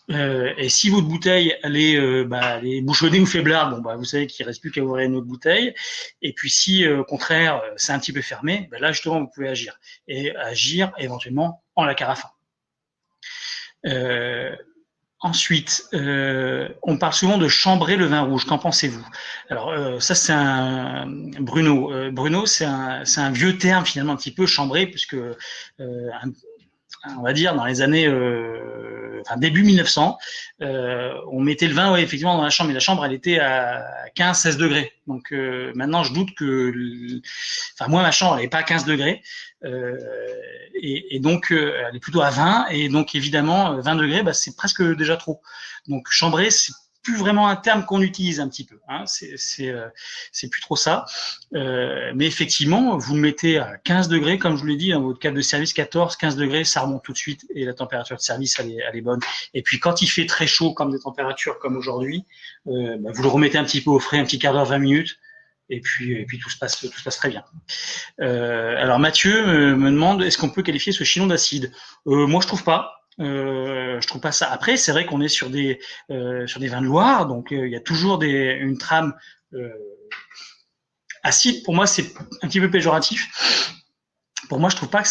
Speaker 1: Et si votre bouteille elle est bouchonnée ou faiblarde, bon bah vous savez qu'il ne reste plus qu'à ouvrir une autre bouteille. Et puis si au contraire c'est un petit peu fermé, bah là justement vous pouvez agir éventuellement en la carafant. Ensuite, on parle souvent de chambrer le vin rouge. Qu'en pensez-vous? Alors ça c'est un Bruno. Bruno c'est un vieux terme finalement un petit peu chambré, puisque on va dire dans les années début 1900, on mettait le vin effectivement dans la chambre, et la chambre elle était à 15-16 degrés. Donc maintenant je doute que moi ma chambre elle n'est pas à 15 degrés, et donc elle est plutôt à 20, et donc évidemment 20 degrés c'est presque déjà trop. Donc chambrer c'est plus vraiment un terme qu'on utilise un petit peu, c'est plus trop ça, mais effectivement vous le mettez à 15 degrés, comme je vous l'ai dit, dans votre cave de service 14-15 degrés, ça remonte tout de suite, et la température de service elle est bonne. Et puis quand il fait très chaud, comme des températures comme aujourd'hui, vous le remettez un petit peu au frais, un petit quart d'heure, 20 minutes, et puis tout se passe très bien. Alors Mathieu me demande, est-ce qu'on peut qualifier ce Chinon d'acide? Moi je trouve pas. Je trouve pas ça. Après, c'est vrai qu'on est sur des vins de Loire, donc il y a toujours une trame acide. Pour moi, c'est un petit peu péjoratif. Pour moi, je trouve pas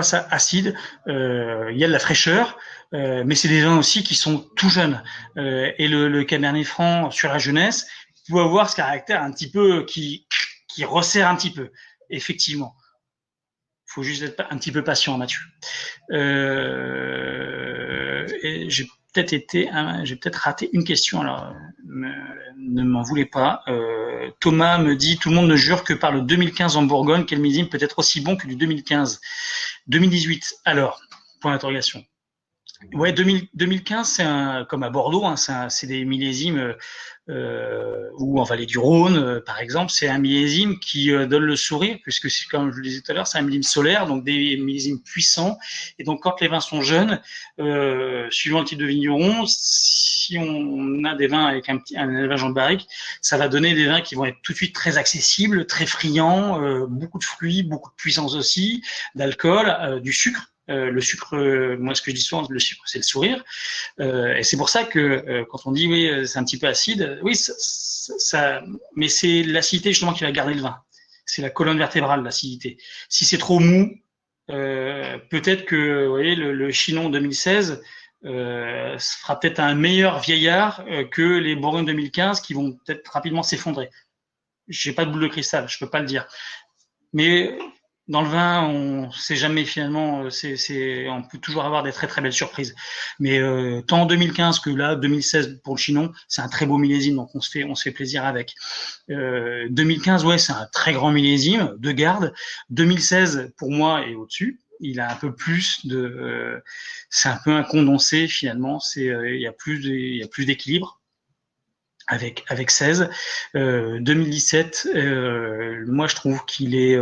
Speaker 1: ça acide. Il y a de la fraîcheur, mais c'est des vins aussi qui sont tout jeunes. Et le Cabernet Franc sur la jeunesse, vous pouvez avoir ce caractère un petit peu qui qui resserre un petit peu, effectivement. Il faut juste être un petit peu patient, Mathieu. Et j'ai peut-être raté une question, alors ne m'en voulez pas. Thomas me dit, tout le monde ne jure que par le 2015 en Bourgogne, quel millésime peut être aussi bon que du 2015. 2018, alors, point d'interrogation. Ouais, 2015, c'est comme à Bordeaux, hein, c'est des millésimes ou en vallée du Rhône, par exemple, c'est un millésime qui donne le sourire, puisque comme je le disais tout à l'heure, c'est un millésime solaire, donc des millésimes puissants. Et donc, quand les vins sont jeunes, suivant le type de vigneron, si on a des vins avec un élevage en barrique, ça va donner des vins qui vont être tout de suite très accessibles, très friands, beaucoup de fruits, beaucoup de puissance aussi, d'alcool, du sucre. Le sucre, moi ce que je dis souvent, le sucre c'est le sourire, et c'est pour ça que quand on dit oui c'est un petit peu acide, oui mais c'est l'acidité justement qui va garder le vin. C'est la colonne vertébrale, l'acidité. Si c'est trop mou, peut-être que vous voyez le Chinon 2016 fera peut-être un meilleur vieillard que les Bourgognes 2015 qui vont peut-être rapidement s'effondrer. J'ai pas de boule de cristal, je peux pas le dire, mais dans le vin, on sait jamais finalement. On peut toujours avoir des très très belles surprises. Mais tant en 2015 que là, 2016 pour le Chinon, c'est un très beau millésime, donc on se fait plaisir avec. 2015, ouais, c'est un très grand millésime de garde. 2016 pour moi est au-dessus. Il a un peu plus de, c'est un peu un condensé finalement. Il y a plus d'équilibre. Avec 16. 2017, moi je trouve qu'il est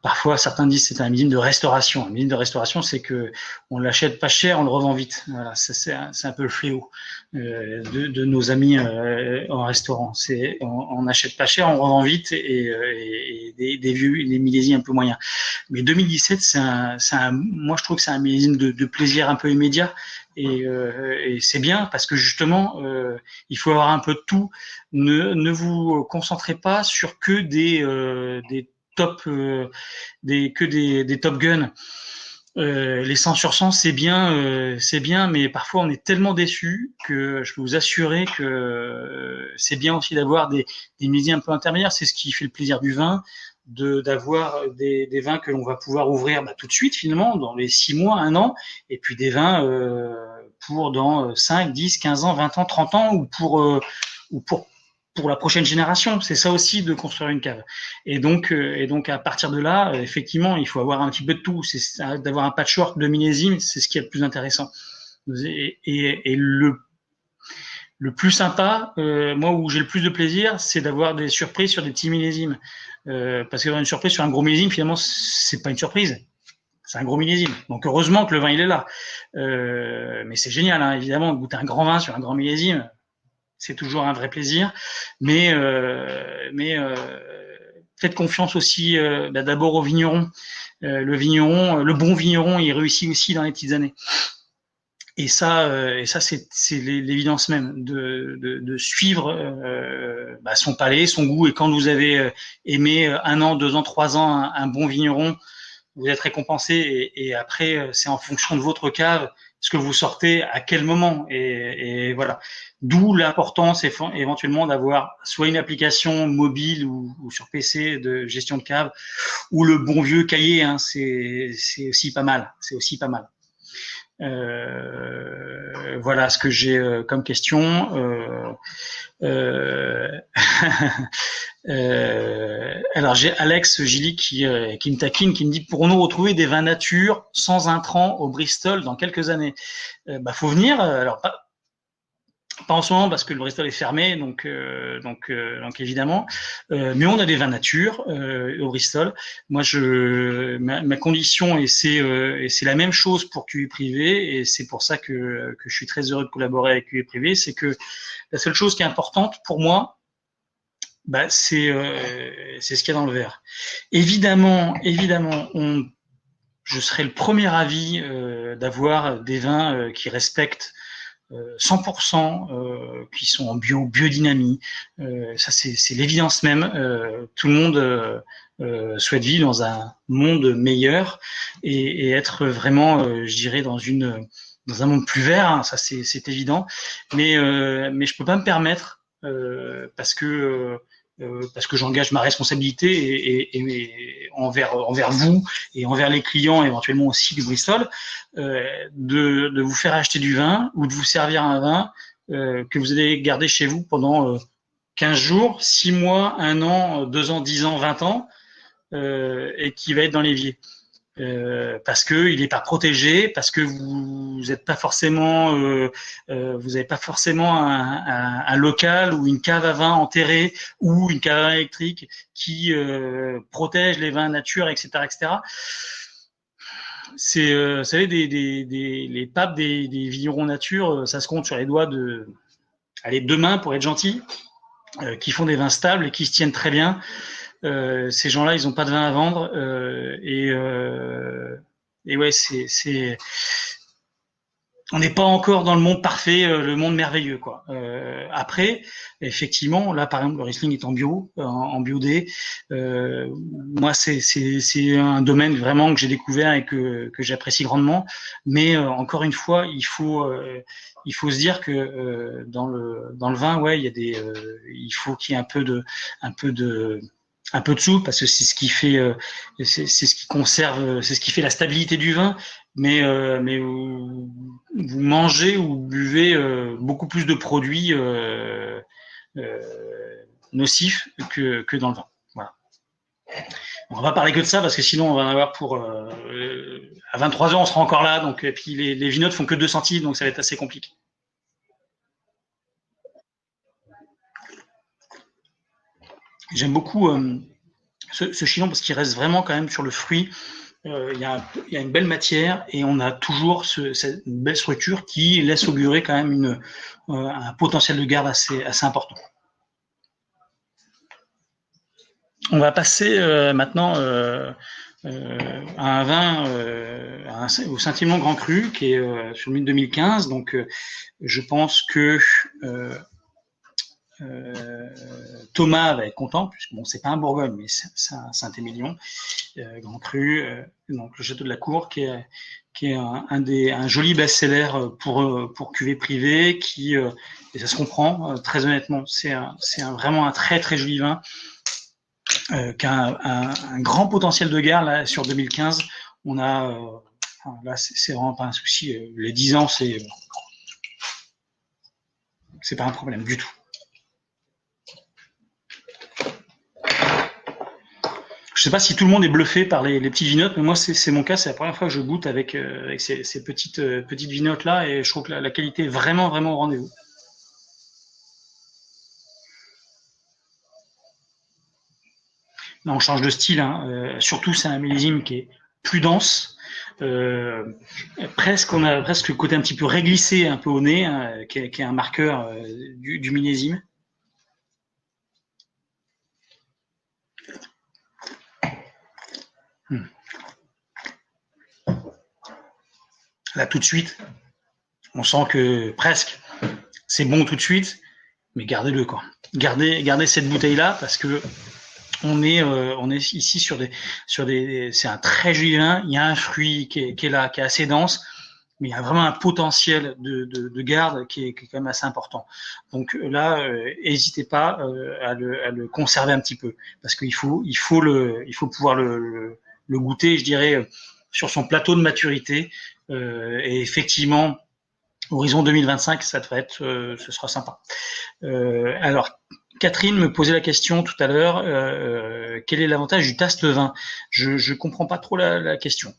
Speaker 1: parfois certains disent c'est un millésime de restauration. Un millésime de restauration, c'est que on l'achète pas cher, on le revend vite. Voilà, c'est un peu le fléau de nos amis en restaurant. On achète pas cher, on revend vite et des millésimes un peu moyens. Mais 2017, moi je trouve que c'est un millésime de plaisir un peu immédiat. Et c'est bien parce que justement il faut avoir un peu de tout. Ne vous concentrez pas sur que des top des Top Gun. Les 100 sur 100 c'est bien, mais parfois on est tellement déçu que je peux vous assurer que c'est bien aussi d'avoir des millésimes un peu intermédiaires. C'est ce qui fait le plaisir du vin, d'avoir des vins que l'on va pouvoir ouvrir tout de suite finalement dans les 6 mois, 1 an, et puis des vins pour dans 5, 10, 15 ans, 20 ans, 30 ans, ou pour la prochaine génération. C'est ça aussi de construire une cave. Et donc à partir de là, effectivement, il faut avoir un petit peu de tout. C'est d'avoir un patchwork de millésimes, c'est ce qui est le plus intéressant. Et le plus sympa, moi où j'ai le plus de plaisir, c'est d'avoir des surprises sur des petits millésimes. Parce qu'avoir une surprise sur un gros millésime, finalement, c'est pas une surprise. C'est un gros millésime. Donc heureusement que le vin il est là. Mais c'est génial, hein, évidemment, de goûter un grand vin sur un grand millésime, c'est toujours un vrai plaisir. Mais faites confiance aussi d'abord au vigneron. Le bon vigneron, il réussit aussi dans les petites années. Et ça, c'est l'évidence même de suivre son palais, son goût. Et quand vous avez aimé 1 an, 2 ans, 3 ans un bon vigneron, vous êtes récompensé. Et après, c'est en fonction de votre cave, ce que vous sortez, à quel moment. Et voilà. D'où l'importance éventuellement d'avoir soit une application mobile ou sur PC de gestion de cave, ou le bon vieux cahier. Hein, c'est aussi pas mal. C'est aussi pas mal. Voilà ce que j'ai comme question. Alors j'ai Alex Gilly qui me taquine, qui me dit: pour nous retrouver des vins nature sans intrants au Bristol dans quelques années. Faut venir. Alors pas en ce moment parce que le Bristol est fermé, donc évidemment. Mais on a des vins nature au Bristol. Moi, ma condition, et c'est la même chose pour QI Privé, et c'est pour ça que je suis très heureux de collaborer avec QI Privé, c'est que la seule chose qui est importante pour moi, c'est ce qu'il y a dans le verre. Évidemment, je serai le premier avis d'avoir des vins qui respectent 100%, qui sont en biodynamie. Ça, c'est l'évidence même. Tout le monde souhaite vivre dans un monde meilleur et être vraiment, je dirais, dans un monde plus vert. Hein, ça, c'est évident. Mais je peux pas me permettre parce que parce que j'engage ma responsabilité et envers vous et envers les clients, éventuellement aussi du Bristol, de vous faire acheter du vin ou de vous servir un vin que vous allez garder chez vous pendant 15 jours, 6 mois, 1 an, 2 ans, 10 ans, 20 ans, et qui va être dans l'évier. Parce que il n'est pas protégé, parce que vous n'êtes pas forcément, vous n'avez pas forcément un local ou une cave à vin enterrée ou une cave à vin électrique qui protège les vins nature, etc., etc. C'est, vous savez, les papes des vignerons nature, ça se compte sur les doigts allez, 2 mains pour être gentil, qui font des vins stables et qui se tiennent très bien. Ces gens-là, ils n'ont pas de vin à vendre et ouais, on n'est pas encore dans le monde parfait, le monde merveilleux, quoi. Après, effectivement, là, par exemple, le Riesling est en bio, en biodé. Moi, c'est un domaine vraiment que j'ai découvert et que j'apprécie grandement. Mais encore une fois, il faut se dire que dans le vin, ouais, il faut qu'il y ait un peu de soupe parce que c'est ce qui fait, c'est ce qui conserve, c'est ce qui fait la stabilité du vin. Mais vous mangez ou buvez beaucoup plus de produits euh, nocifs que dans le vin. Voilà. On va pas parler que de ça parce que sinon on va en avoir pour à 23 ans on sera encore là, donc et puis les vignobles font que 2 centilitres, donc ça va être assez compliqué. J'aime beaucoup ce Chinon parce qu'il reste vraiment quand même sur le fruit. Il y a une belle matière et on a toujours cette belle structure qui laisse augurer quand même un potentiel de garde assez important. On va passer maintenant à un vin au Saint-Émilion Grand Cru qui est sur 2015. Donc, je pense que Thomas va être content, puisque bon, c'est pas un Bourgogne, mais c'est un Saint-Émilion Grand Cru, donc le château de la Cour, qui est un joli best-seller pour cuvée privée, et ça se comprend très honnêtement, c'est vraiment un très très joli vin qui a un grand potentiel de garde là, sur 2015. On a là c'est vraiment pas un souci. Les 10 ans c'est pas un problème du tout. Je sais pas si tout le monde est bluffé par les petits vignottes, mais moi c'est mon cas, c'est la première fois que je goûte avec ces petites vignottes là, et je trouve que la qualité est vraiment vraiment au rendez-vous. Là on change de style, hein. Surtout c'est un millésime qui est plus dense. On a presque le côté un petit peu réglissé un peu au nez, hein, qui est un marqueur du millésime. Là tout de suite, on sent que presque c'est bon tout de suite, mais gardez-le quoi. Gardez cette bouteille là parce que on est ici sur des c'est un très joli vin. Il y a un fruit qui est là, qui est assez dense, mais il y a vraiment un potentiel de garde qui est quand même assez important. Donc là, n'hésitez pas à le conserver un petit peu parce qu'il faut pouvoir le goûter, je dirais, sur son plateau de maturité. Et effectivement, horizon 2025, ça devrait être, ce sera sympa. Alors, Catherine me posait la question tout à l'heure, quel est l'avantage du taste vin? Je comprends pas trop la question.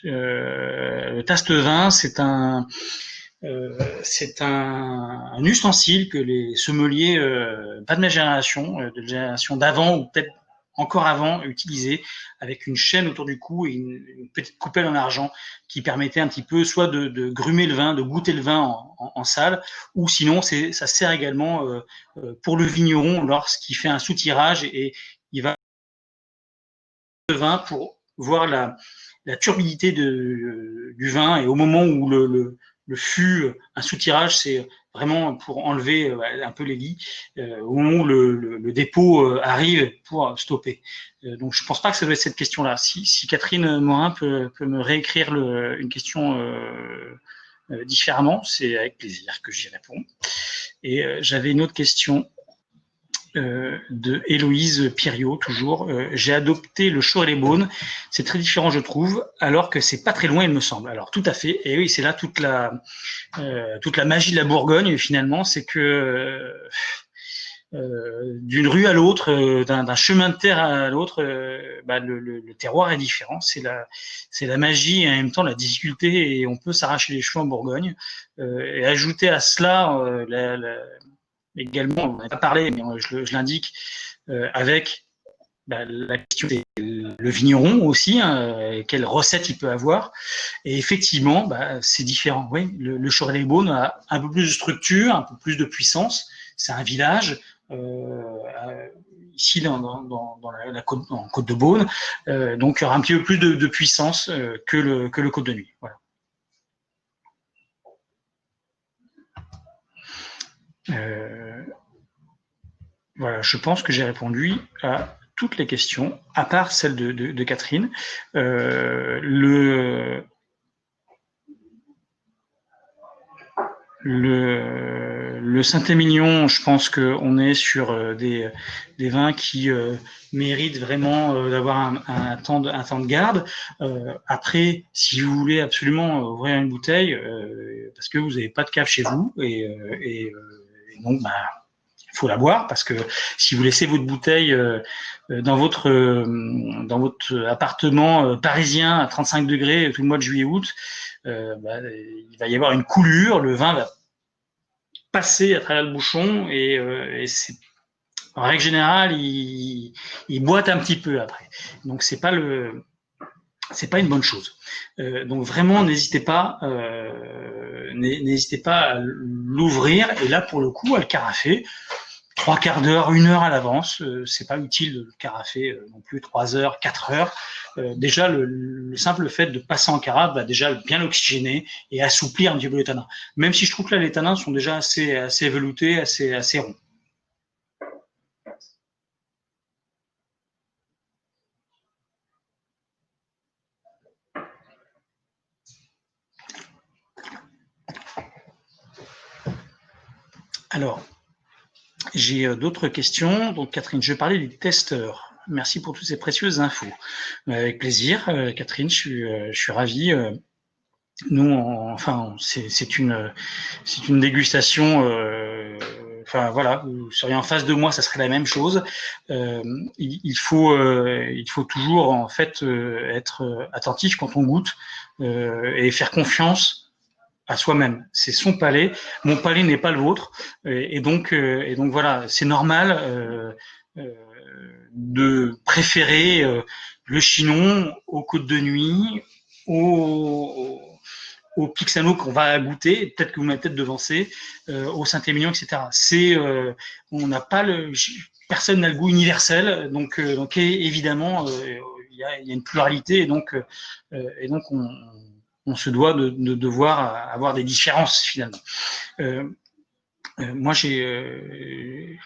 Speaker 1: Le taste vin, c'est un ustensile que les sommeliers, pas de ma génération, de la génération d'avant ou peut-être encore avant, utilisaient avec une chaîne autour du cou et une petite coupelle en argent qui permettait un petit peu soit de grumer le vin, de goûter le vin en salle, ou sinon ça sert également pour le vigneron lorsqu'il fait un soutirage et il va le vin pour voir la turbidité du vin, et au moment où le fût, un soutirage, c'est vraiment pour enlever un peu les lits, au moment où le dépôt arrive pour stopper. Donc je pense pas que ça doit être cette question-là. Si Catherine Morin peut me réécrire une question différemment, c'est avec plaisir que j'y réponds. Et j'avais une autre question de Héloïse Piriot, toujours. J'ai adopté le chaud et les beaunes. C'est très différent, je trouve, alors que c'est pas très loin, il me semble. Alors, tout à fait. Et oui, c'est là toute la magie de la Bourgogne, finalement, c'est que d'une rue à l'autre, d'un chemin de terre à l'autre, le terroir est différent. C'est la magie et en même temps la difficulté, et on peut s'arracher les cheveux en Bourgogne. Et ajouter à cela également, on n'en a pas parlé, mais je l'indique, avec la question le vigneron aussi, hein, quelle recette il peut avoir. Et effectivement, c'est différent. Oui, le Chorley-Beaune a un peu plus de structure, un peu plus de puissance. C'est un village. Ici dans la côte, en Côte de Beaune, donc il y aura un petit peu plus de puissance que le Côte de Nuit. Voilà. Voilà, je pense que j'ai répondu à toutes les questions, à part celle de Catherine. Le Saint-Émilion, je pense qu'on est sur des vins qui méritent vraiment d'avoir un temps de garde. Après, si vous voulez absolument ouvrir une bouteille, parce que vous n'avez pas de cave chez vous, et donc il faut la boire, parce que si vous laissez votre bouteille dans votre appartement parisien à 35 degrés tout le mois de juillet-août, il va y avoir une coulure, le vin va passer à travers le bouchon, et c'est, en règle générale, il boite un petit peu après. Donc c'est pas une bonne chose. Donc vraiment, n'hésitez pas à l'ouvrir, et là pour le coup, à le carafer. 3 quarts d'heure, 1 heure à l'avance, c'est pas utile de le carafer non plus 3 heures, 4 heures. Déjà, le simple fait de passer en carafe va déjà bien l'oxygéner et assouplir un petit peu les tanins. Même si je trouve que là, les tanins sont déjà assez veloutés, assez ronds. Alors, j'ai d'autres questions. Donc, Catherine, je parlais des testeurs. Merci pour toutes ces précieuses infos. Avec plaisir, Catherine, je suis ravi. Nous, c'est une dégustation. Enfin voilà, vous seriez en face de moi, ça serait la même chose. Il faut toujours en fait être attentif quand on goûte, et faire confiance à soi-même. C'est son palais. Mon palais n'est pas le vôtre, et donc voilà, c'est normal de préférer le Chinon aux Côtes de Nuit, au Pixano qu'on va goûter, peut-être que vous m'avez peut-être devancé, au Saint-Émilion, etc. On n'a pas personne n'a le goût universel, donc évidemment, il y a une pluralité, et donc on se doit de devoir avoir des différences finalement. Moi, j'ai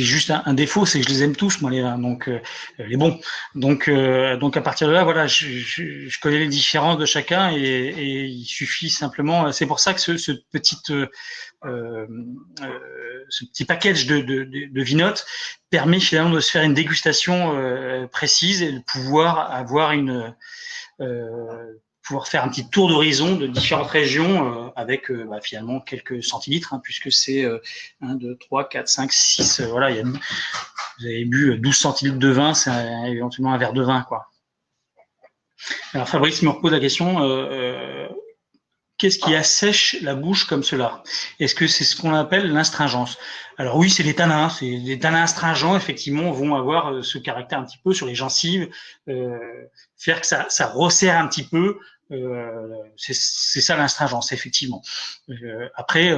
Speaker 1: juste un défaut, c'est que je les aime tous, moi, les vins, donc les bons. Donc à partir de là, voilà, je connais les différences de chacun, et il suffit simplement. C'est pour ça que ce petit package de vinotes permet finalement de se faire une dégustation précise, et de pouvoir avoir pouvoir faire un petit tour d'horizon de différentes régions avec finalement quelques centilitres, hein, puisque c'est 1, 2, 3, 4, 5, 6, voilà, vous avez bu 12 centilitres de vin, c'est éventuellement un verre de vin, quoi. Alors Fabrice me repose la question, qu'est-ce qui assèche la bouche comme cela? Est-ce que c'est ce qu'on appelle l'astringence? Alors oui, c'est les tanins. Les tanins astringents, effectivement, vont avoir ce caractère un petit peu sur les gencives, faire que ça resserre un petit peu. C'est ça l'astringence, effectivement. Après,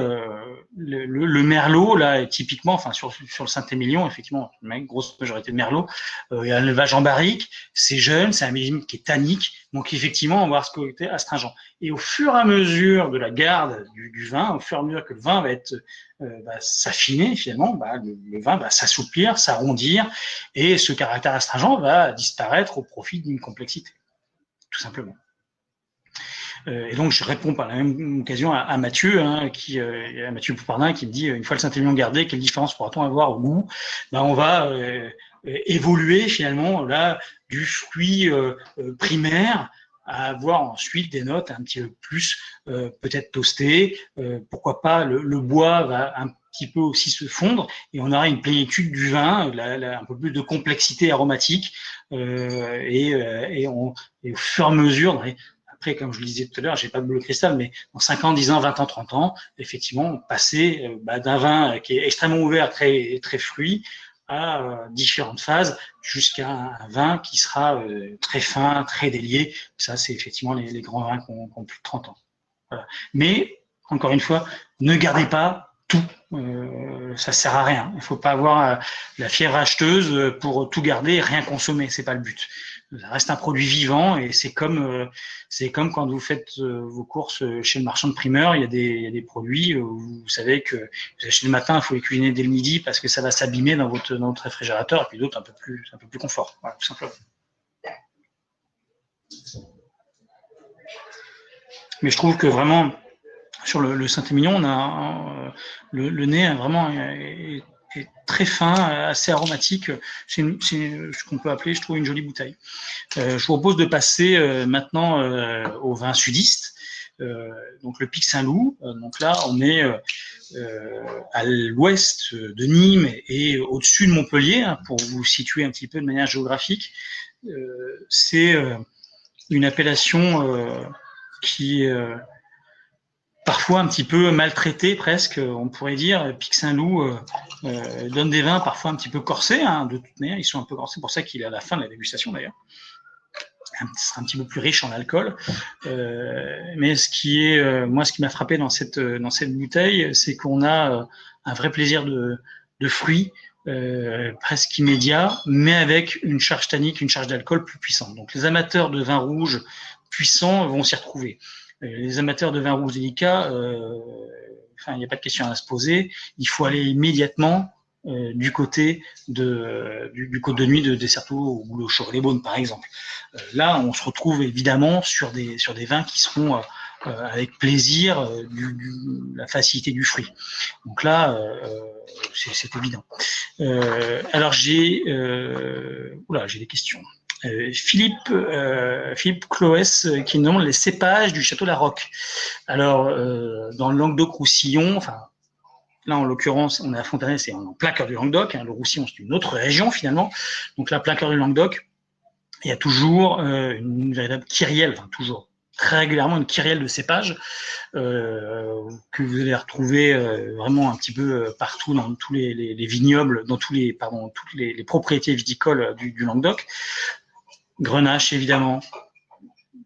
Speaker 1: le merlot, là, typiquement, enfin sur le Saint-Émilion, effectivement, une grosse majorité de merlot. Il y a un élevage en barrique, c'est jeune, c'est un millésime qui est tannique, donc effectivement, on va avoir ce côté astringent. Et au fur et à mesure de la garde du vin, au fur et à mesure que le vin va être s'affiner, finalement, le vin va s'assouplir, s'arrondir, et ce caractère astringent va disparaître au profit d'une complexité, tout simplement. Et donc, je réponds par la même occasion à Mathieu, hein, à Mathieu Poupardin, qui me dit, une fois le Saint-Émilion gardé, quelle différence pourra-t-on avoir au goût? Ben, on va évoluer finalement là du fruit primaire à avoir ensuite des notes un petit peu plus peut-être toastées. Pourquoi pas le bois va un petit peu aussi se fondre et on aura une plénitude du vin, un peu plus de complexité aromatique et au fur et à mesure, après, comme je le disais tout à l'heure, j'ai pas de boule de cristal, mais dans 5 ans, 10 ans, 20 ans, 30 ans, effectivement, passer d'un vin qui est extrêmement ouvert, très, très fruit, à différentes phases, jusqu'à un vin qui sera très fin, très délié. Ça, c'est effectivement les grands vins qui ont plus de 30 ans. Voilà. Mais, encore une fois, ne gardez pas tout. Ça sert à rien. Il ne faut pas avoir la fièvre acheteuse pour tout garder et rien consommer. C'est pas le but. Ça reste un produit vivant et c'est comme quand vous faites vos courses chez le marchand de primeur. Il y a des produits où vous savez que vous achetez le matin, il faut les cuisiner dès le midi parce que ça va s'abîmer dans votre réfrigérateur, et puis d'autres un peu plus confort. Voilà, tout simplement. Mais je trouve que vraiment sur le Saint-Émilion, on a le nez vraiment est très fin, assez aromatique. C'est ce qu'on peut appeler, je trouve, une jolie bouteille. Je vous propose de passer maintenant au vin sudiste. Donc le Pic Saint-Loup. Donc là, on est à l'ouest de Nîmes et au-dessus de Montpellier, hein, pour vous situer un petit peu de manière géographique. C'est une appellation qui est parfois un petit peu maltraité presque, on pourrait dire. Pic Saint-Loup donne des vins parfois un petit peu corsés, hein, de toute manière, ils sont un peu corsés, pour ça qu'il est à la fin de la dégustation d'ailleurs. Ce sera un petit peu plus riche en alcool. Mais ce qui m'a frappé dans cette bouteille, c'est qu'on a un vrai plaisir de fruits, presque immédiat, mais avec une charge tannique, une charge d'alcool plus puissante. Donc les amateurs de vin rouge puissants vont s'y retrouver. Les amateurs de vin rouge délicat, il n'y a pas de question à se poser. Il faut aller immédiatement du côté du Côte de Nuit de Desserteau ou le Chauray-les-Beaunes, par exemple. Là, on se retrouve évidemment sur des vins qui seront avec plaisir la facilité du fruit. Donc là, c'est évident. Alors j'ai des questions. Philippe Cloès qui demande les cépages du Château Larocque. Alors, dans le Languedoc-Roussillon, enfin, là, en l'occurrence, on est à Fontanet, c'est en plein cœur du Languedoc. Hein, le Roussillon, c'est une autre région, finalement. Donc là, plein cœur du Languedoc, il y a toujours une véritable kyrielle, enfin toujours, très régulièrement une kyrielle de cépages que vous allez retrouver vraiment un petit peu partout dans tous les vignobles, dans toutes les propriétés viticoles du Languedoc. Grenache, évidemment,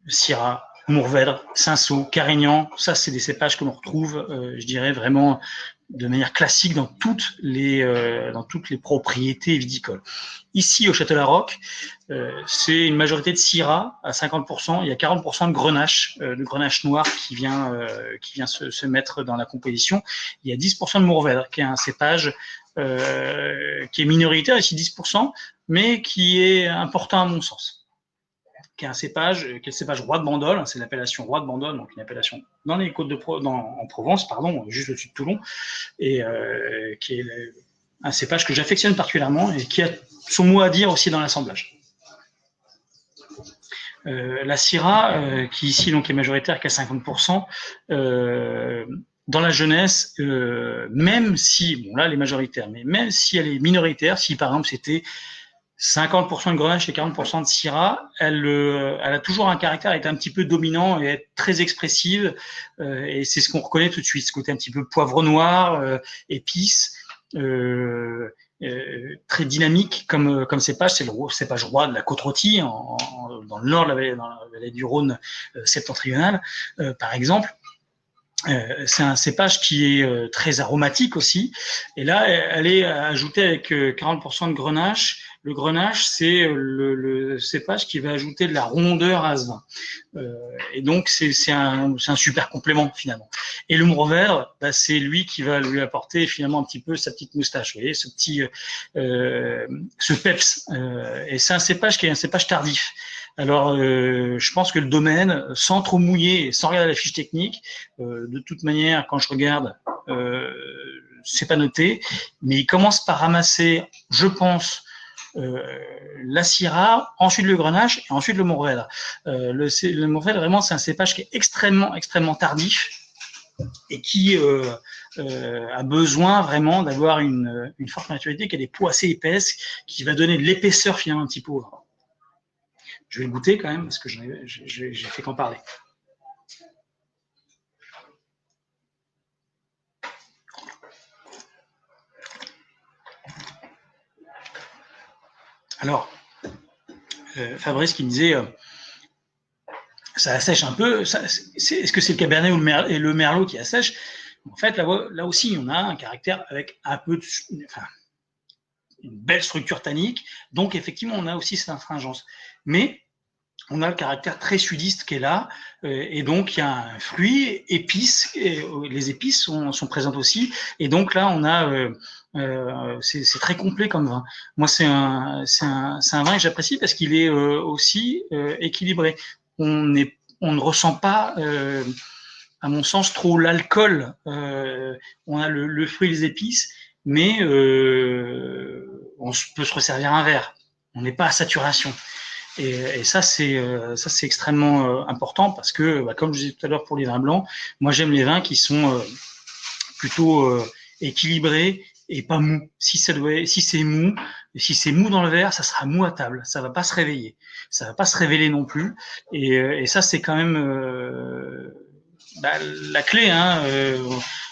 Speaker 1: Syrah, Mourvèdre, Cinsault, Carignan, ça c'est des cépages que l'on retrouve, je dirais vraiment de manière classique dans toutes les propriétés viticoles. Ici au Château Larocque, c'est une majorité de Syrah à 50%, il y a 40% de Grenache noir qui vient se mettre dans la composition. Il y a 10% de Mourvèdre, qui est un cépage qui est minoritaire, ici 10%, mais qui est important à mon sens. Qui est un cépage, qui est le cépage Roi de Bandol, c'est l'appellation Roi de Bandol, donc une appellation dans les Côtes en Provence, juste au-dessus de Toulon, et qui est un cépage que j'affectionne particulièrement et qui a son mot à dire aussi dans l'assemblage. La Syrah, qui ici donc est majoritaire, qui a 50%, dans la jeunesse, même si, bon là elle est majoritaire, mais même si elle est minoritaire, si par exemple c'était 50% de Grenache et 40% de Syrah, elle a toujours un caractère, elle est un petit peu dominant et est très expressive, et c'est ce qu'on reconnaît tout de suite, ce côté un petit peu poivre noir, épice, très dynamique comme cépage. C'est le cépage roi de la Côte-Rôtie, dans le nord de dans la vallée du Rhône septentrionale, par exemple. C'est un cépage qui est très aromatique aussi, et là elle est ajoutée avec 40% de Grenache Le Grenache, c'est le cépage qui va ajouter de la rondeur à ce vin. Et donc, c'est un super complément, finalement. Et le Mourvèdre, bah, c'est lui qui va lui apporter, finalement, un petit peu sa petite moustache. Vous voyez, ce peps. Et c'est un cépage qui est un cépage tardif. Alors, je pense que le domaine, sans trop mouiller et sans regarder la fiche technique, de toute manière, quand je regarde, c'est pas noté, mais il commence par ramasser, je pense, la Syrah, ensuite le Grenache et ensuite le Mourvèdre. Le Mourvèdre, vraiment, c'est un cépage qui est extrêmement, extrêmement tardif et qui a besoin vraiment d'avoir une forte maturité, qui a des peaux assez épaisses, qui va donner de l'épaisseur finalement un petit peu au vin. Je vais le goûter quand même, parce que j'ai fait qu'en parler. Alors, Fabrice qui me disait, ça assèche un peu. Est-ce que c'est le Cabernet ou le Merlot qui assèche? En fait, là aussi, on a un caractère avec un peu une belle structure tannique. Donc, effectivement, on a aussi cette astringence. Mais on a le caractère très sudiste qui est là, et donc il y a un fruit, épices, et les épices sont présentes aussi, et donc là on a, c'est très complet comme vin. Moi c'est un vin que j'apprécie parce qu'il est aussi équilibré. On ne ressent pas, à mon sens, trop l'alcool. On a le fruit et les épices, mais on peut se resservir un verre. On n'est pas à saturation. Et ça, c'est extrêmement important parce que, bah, comme je disais tout à l'heure pour les vins blancs, moi j'aime les vins qui sont plutôt équilibrés et pas mous. Si c'est mou dans le verre, ça sera mou à table. Ça va pas se réveiller. Ça va pas se révéler non plus. Et ça, c'est quand même bah, la clé. Hein.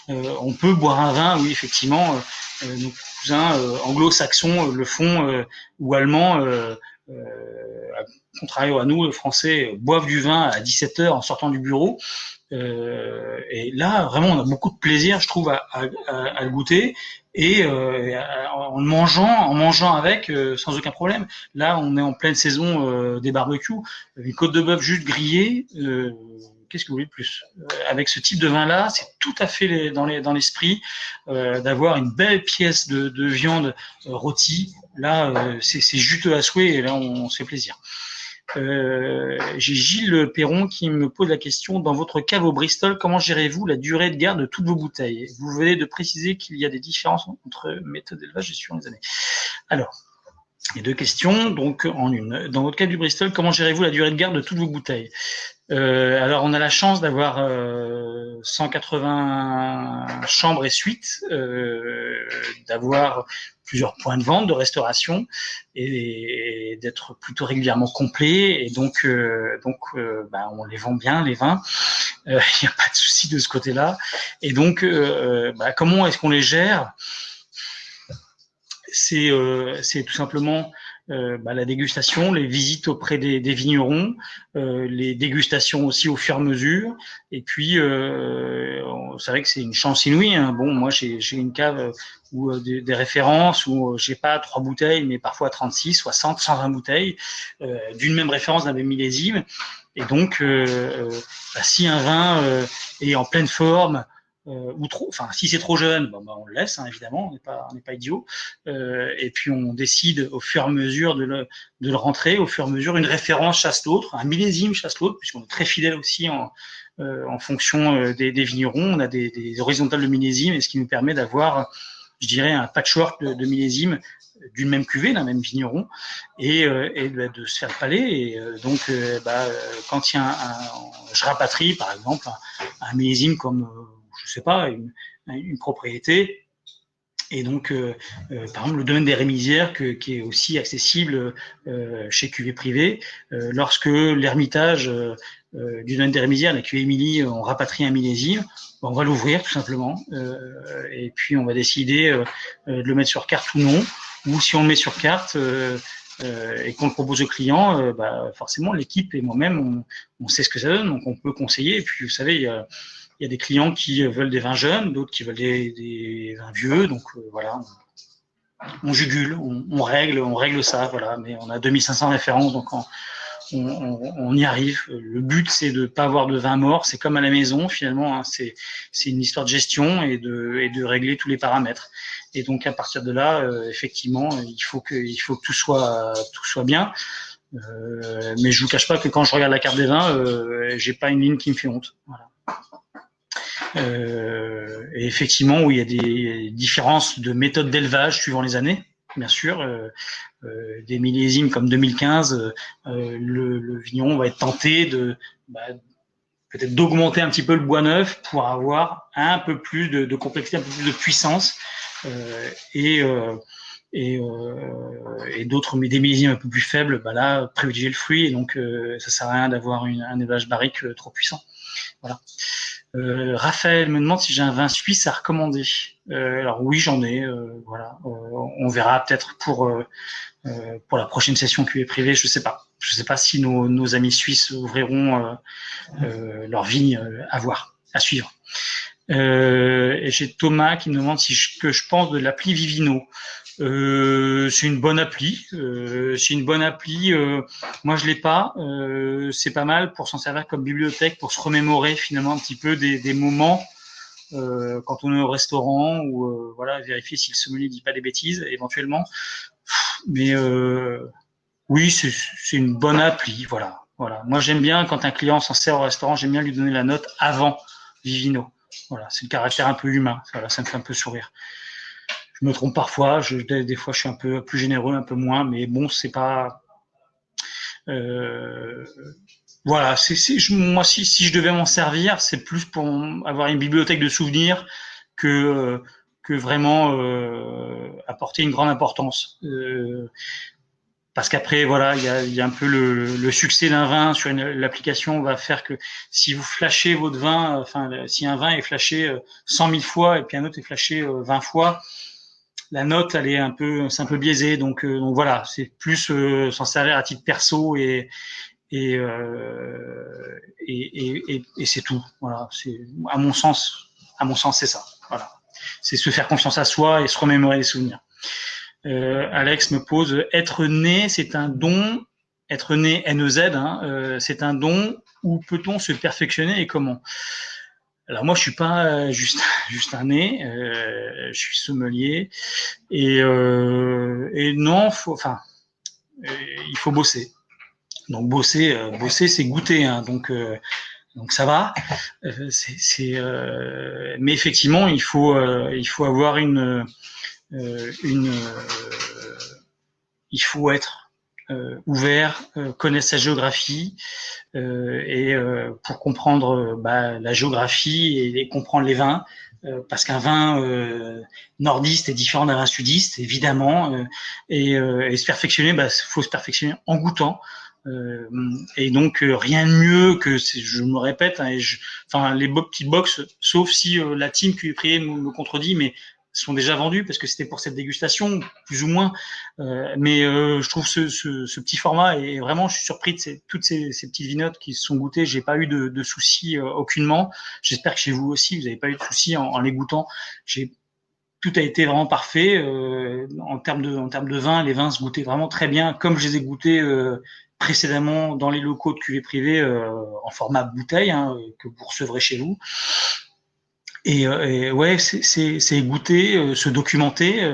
Speaker 1: On peut boire un vin, oui, effectivement. Nos cousins anglo-saxons le font ou allemands. Contrario à nous, Français, boivent du vin à 17h en sortant du bureau. Et là, vraiment, on a beaucoup de plaisir, je trouve, à le goûter et en mangeant avec sans aucun problème. Là, on est en pleine saison des barbecues. Une côte de bœuf juste grillée, qu'est-ce que vous voulez de plus? Avec ce type de vin-là, c'est tout à fait dans l'esprit d'avoir une belle pièce de viande rôtie. Là, c'est juteux à souhait et là, on se fait plaisir. J'ai Gilles Perron qui me pose la question: dans votre cave au Bristol, comment gérez-vous la durée de garde de toutes vos bouteilles? Vous venez de préciser qu'il y a des différences entre méthode d'élevage et gestion des années. Alors, il y a deux questions, donc en une. Dans votre cave du Bristol, comment gérez-vous la durée de garde de toutes vos bouteilles? Alors, on a la chance d'avoir 180 chambres et suites, d'avoir plusieurs points de vente, de restauration, et d'être plutôt régulièrement complet. Et donc, bah, on les vend bien, les vins. Il n'y a pas de souci de ce côté-là. Et donc, bah, comment est-ce qu'on les gère? C'est tout simplement bah, la dégustation, les visites auprès des vignerons, les dégustations aussi au fur et à mesure. Et puis, c'est vrai que c'est une chance inouïe. Hein. Bon, moi, j'ai une cave où des références où j'ai pas 3 bouteilles, mais parfois 36, 60, 120 bouteilles d'une même référence, d'un même millésime. Et donc, bah, si un vin est en pleine forme, ou trop, enfin, si c'est trop jeune, bon, bah, on le laisse, hein, évidemment, on n'est pas idiot. Et puis on décide au fur et à mesure de le rentrer, au fur et à mesure, une référence chasse l'autre, un millésime chasse l'autre, puisqu'on est très fidèle aussi en fonction des vignerons. On a des horizontales de millésimes, et ce qui nous permet d'avoir, je dirais, un patchwork de millésimes d'une même cuvée, d'un même vigneron, et bah, de se faire le palais. Et donc, bah, quand il y a je rapatrie, par exemple, un millésime comme je sais pas, une propriété. Et donc, par exemple, le domaine des Rémisières, qui est aussi accessible chez Cuvée Privée, lorsque l'Hermitage du domaine des Rémisières, la Cuvée Émilie, on rapatrie un millésime, on va l'ouvrir tout simplement, et puis on va décider de le mettre sur carte ou non, ou si on le met sur carte et qu'on le propose au client, bah, forcément l'équipe et moi-même, on sait ce que ça donne, donc on peut conseiller. Et puis, vous savez, il y a des clients qui veulent des vins jeunes, d'autres qui veulent des vins vieux, donc voilà. on jugule, on règle ça, voilà. Mais on a 2500 références, donc on y arrive. Le but, c'est de pas avoir de vin mort. C'est comme à la maison, finalement. Hein. C'est une histoire de gestion et de régler tous les paramètres. Et donc, à partir de là, effectivement, il faut que tout soit bien. Mais je vous cache pas que quand je regarde la carte des vins, j'ai pas une ligne qui me fait honte. Voilà. Et effectivement, où il y a des différences de méthode d'élevage suivant les années, bien sûr. Des millésimes comme 2015, le vigneron va être tenté peut-être d'augmenter un petit peu le bois neuf pour avoir un peu plus de complexité, un peu plus de puissance, et d'autres, mais des millésimes un peu plus faibles, là, privilégier le fruit, et donc ça sert à rien d'avoir un élevage barrique trop puissant. Voilà. Raphaël me demande si j'ai un vin suisse à recommander. Alors oui, j'en ai. Voilà. On verra peut-être pour la prochaine session QA privée. Je sais pas. Je sais pas si nos amis suisses ouvriront leur vigne à voir, à suivre. Et j'ai Thomas qui me demande que je pense de l'appli Vivino. C'est une bonne appli. Moi, je l'ai pas. C'est pas mal pour s'en servir comme bibliothèque, pour se remémorer finalement un petit peu des moments quand on est au restaurant ou voilà, vérifier si le sommelier dit pas des bêtises éventuellement. Mais oui, c'est une bonne appli. Voilà. Moi, j'aime bien quand un client s'en sert au restaurant, j'aime bien lui donner la note avant Vivino. Voilà, c'est le caractère un peu humain. Voilà, ça me fait un peu sourire. Je me trompe parfois, des fois je suis un peu plus généreux, un peu moins, mais bon, c'est pas. Voilà, moi si je devais m'en servir, c'est plus pour avoir une bibliothèque de souvenirs que vraiment apporter une grande importance. Parce qu'après, voilà, il y a un peu le succès d'un vin sur l'application va faire que si vous flashez votre vin, enfin, si un vin est flashé 100 000 fois et puis un autre est flashé 20 fois, la note, c'est un peu biaisé. Donc voilà, c'est plus s'en servir à titre perso et, c'est tout. Voilà, c'est à mon sens, c'est ça. Voilà, c'est se faire confiance à soi et se remémorer les souvenirs. Alex me pose, être né, c'est un don. Être né, NEZ, hein, c'est un don. Où peut-on se perfectionner et comment? Alors moi, je suis pas juste un nez. Je suis sommelier et non, il faut bosser. Donc bosser, c'est goûter. Hein, donc ça va. Mais effectivement, il faut avoir il faut être ouvert, connaître sa géographie et pour comprendre la géographie et comprendre les vins. Parce qu'un vin nordiste est différent d'un vin sudiste, évidemment, et se perfectionner, faut se perfectionner en goûtant. Et donc rien de mieux que, je me répète, hein, les petites box, sauf si la team qui est priée me contredit, mais sont déjà vendus parce que c'était pour cette dégustation, plus ou moins. Mais je trouve ce petit format et vraiment, je suis surpris de toutes ces petites vinottes qui se sont goûtées. J'ai pas eu de soucis aucunement. J'espère que chez vous aussi, vous n'avez pas eu de soucis en les goûtant. Tout a été vraiment parfait en termes de vin. Les vins se goûtaient vraiment très bien, comme je les ai goûtés précédemment dans les locaux de cuvée privée en format bouteille que vous recevrez chez vous. Et ouais, c'est goûter, se documenter,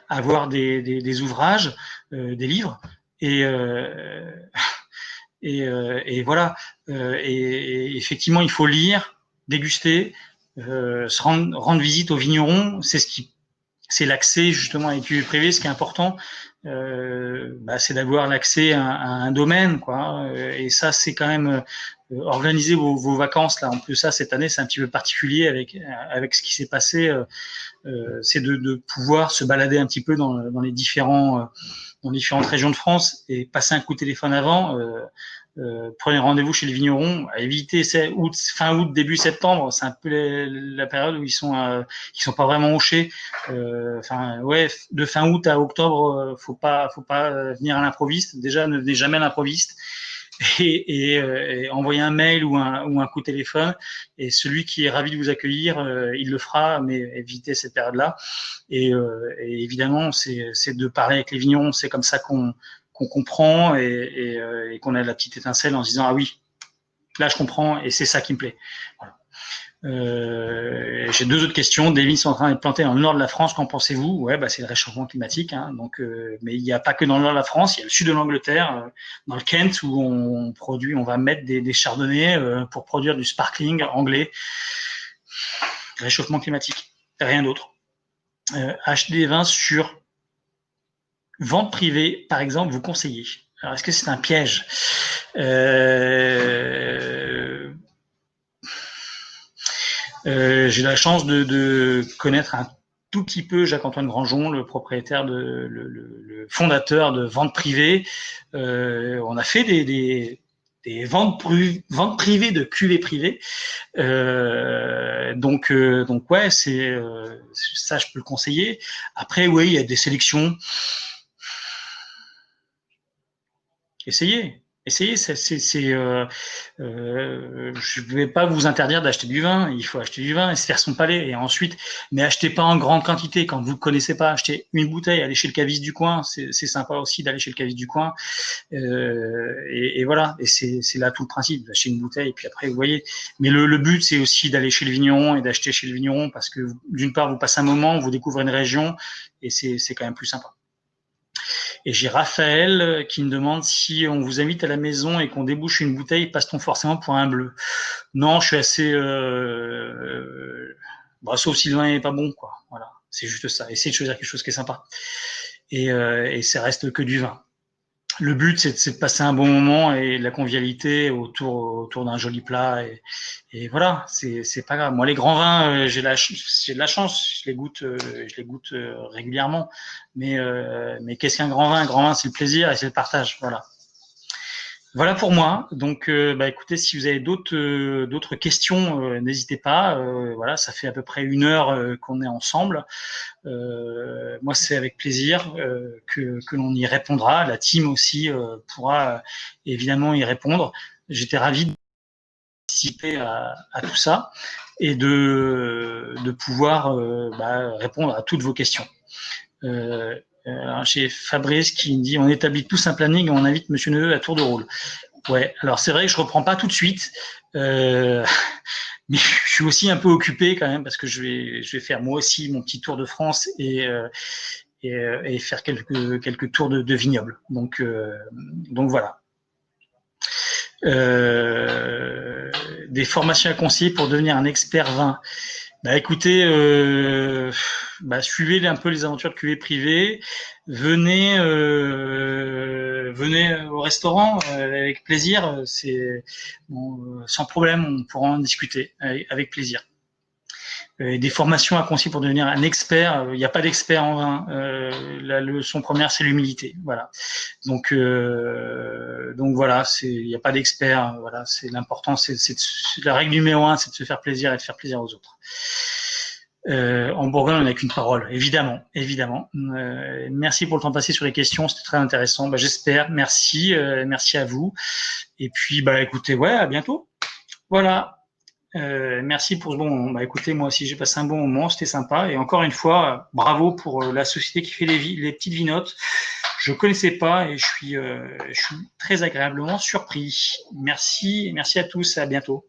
Speaker 1: avoir des ouvrages, des livres, et et voilà. Et effectivement, il faut lire, déguster, se rendre visite aux vignerons. C'est l'accès justement à l'étude privée. Ce qui est important, c'est d'avoir l'accès à un domaine, quoi. Et ça, c'est quand même organiser vos vacances là. En plus, ça, cette année, c'est un petit peu particulier avec ce qui s'est passé. C'est de pouvoir se balader un petit peu dans les différentes régions de France et passer un coup de téléphone avant. Prenez rendez-vous chez les vignerons. Évitez fin août, début septembre. C'est un peu la période où ils sont pas vraiment hochés. De fin août à octobre, faut pas venir à l'improviste. Déjà, ne venez jamais à l'improviste. et envoyer un mail ou un coup de téléphone. Et celui qui est ravi de vous accueillir, il le fera, mais évitez cette période-là. Et évidemment, c'est de parler avec les vignerons. C'est comme ça qu'on comprend et qu'on a la petite étincelle en se disant ah oui, là je comprends et c'est ça qui me plaît. Voilà. J'ai deux autres questions. Des vignes sont en train d'être plantées dans le nord de la France. Qu'en pensez-vous? Ouais, bah c'est le réchauffement climatique. Hein, donc, mais il n'y a pas que dans le nord de la France. Il y a le sud de l'Angleterre, dans le Kent, où on va mettre des chardonnays pour produire du sparkling anglais. Réchauffement climatique, rien d'autre. Acheter des vins sur vente privée, par exemple, vous conseillez. Alors, est-ce que c'est un piège? J'ai la chance de connaître un tout petit peu Jacques-Antoine Granjon, le propriétaire, le fondateur de Vente Privée. On a fait des ventes privées de cuvées privées. Donc ouais, ça, je peux le conseiller. Après, oui, il y a des sélections. Essayez. Je ne vais pas vous interdire d'acheter du vin. Il faut acheter du vin et se faire son palais. Et ensuite, mais achetez pas en grande quantité quand vous ne connaissez pas. Achetez une bouteille, allez chez le caviste du coin. C'est sympa aussi d'aller chez le caviste du coin. Et voilà. Et c'est là tout le principe, d'acheter une bouteille. Et puis après, vous voyez. Mais le but, c'est aussi d'aller chez le vigneron et d'acheter chez le vigneron parce que d'une part, vous passez un moment, vous découvrez une région et c'est quand même plus sympa. Et j'ai Raphaël qui me demande si on vous invite à la maison et qu'on débouche une bouteille, passe-t-on forcément pour un bleu? Non, je suis assez... sauf si le vin n'est pas bon, quoi. Voilà, c'est juste ça. Essayez de choisir quelque chose qui est sympa. Et ça reste que du vin. Le but, c'est de passer un bon moment et de la convivialité autour d'un joli plat. Et voilà, c'est pas grave. Moi, les grands vins, j'ai de la chance, je les goûte régulièrement. Mais qu'est-ce qu'un grand vin? Un grand vin, c'est le plaisir et c'est le partage. Voilà. Voilà pour moi. Donc, écoutez, si vous avez d'autres questions, n'hésitez pas. Voilà, ça fait à peu près 1 heure qu'on est ensemble. Moi, c'est avec plaisir que l'on y répondra. La team aussi pourra évidemment y répondre. J'étais ravi de participer à tout ça et de pouvoir répondre à toutes vos questions. J'ai Fabrice qui me dit on établit tous un planning et on invite Monsieur Neveu à tour de rôle. Ouais, alors c'est vrai que je reprends pas tout de suite, mais je suis aussi un peu occupé quand même parce que je vais faire moi aussi mon petit tour de France et faire quelques tours de vignobles. Donc voilà. Des formations à conseiller pour devenir un expert vin. Bah écoutez, suivez un peu les aventures de cuvée privée. Venez au restaurant avec plaisir. C'est sans problème, on pourra en discuter avec plaisir. Des formations à conseiller pour devenir un expert. Il n'y a pas d'expert en vin. La leçon première, c'est l'humilité. Voilà. Donc voilà, il n'y a pas d'expert. Voilà, c'est l'important, c'est la règle numéro 1, c'est de se faire plaisir et de faire plaisir aux autres. En Bourgogne, on n'a qu'une parole, évidemment. Merci pour le temps passé sur les questions, c'était très intéressant. J'espère. Merci à vous. Et puis, écoutez, ouais, à bientôt. Voilà. Merci pour ce bon moment. Écoutez, moi aussi, j'ai passé un bon moment, c'était sympa. Et encore une fois, bravo pour la société qui fait les petites vinotes. Je connaissais pas et je suis très agréablement surpris. Merci à tous et à bientôt.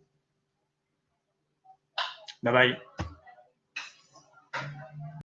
Speaker 1: Bye bye.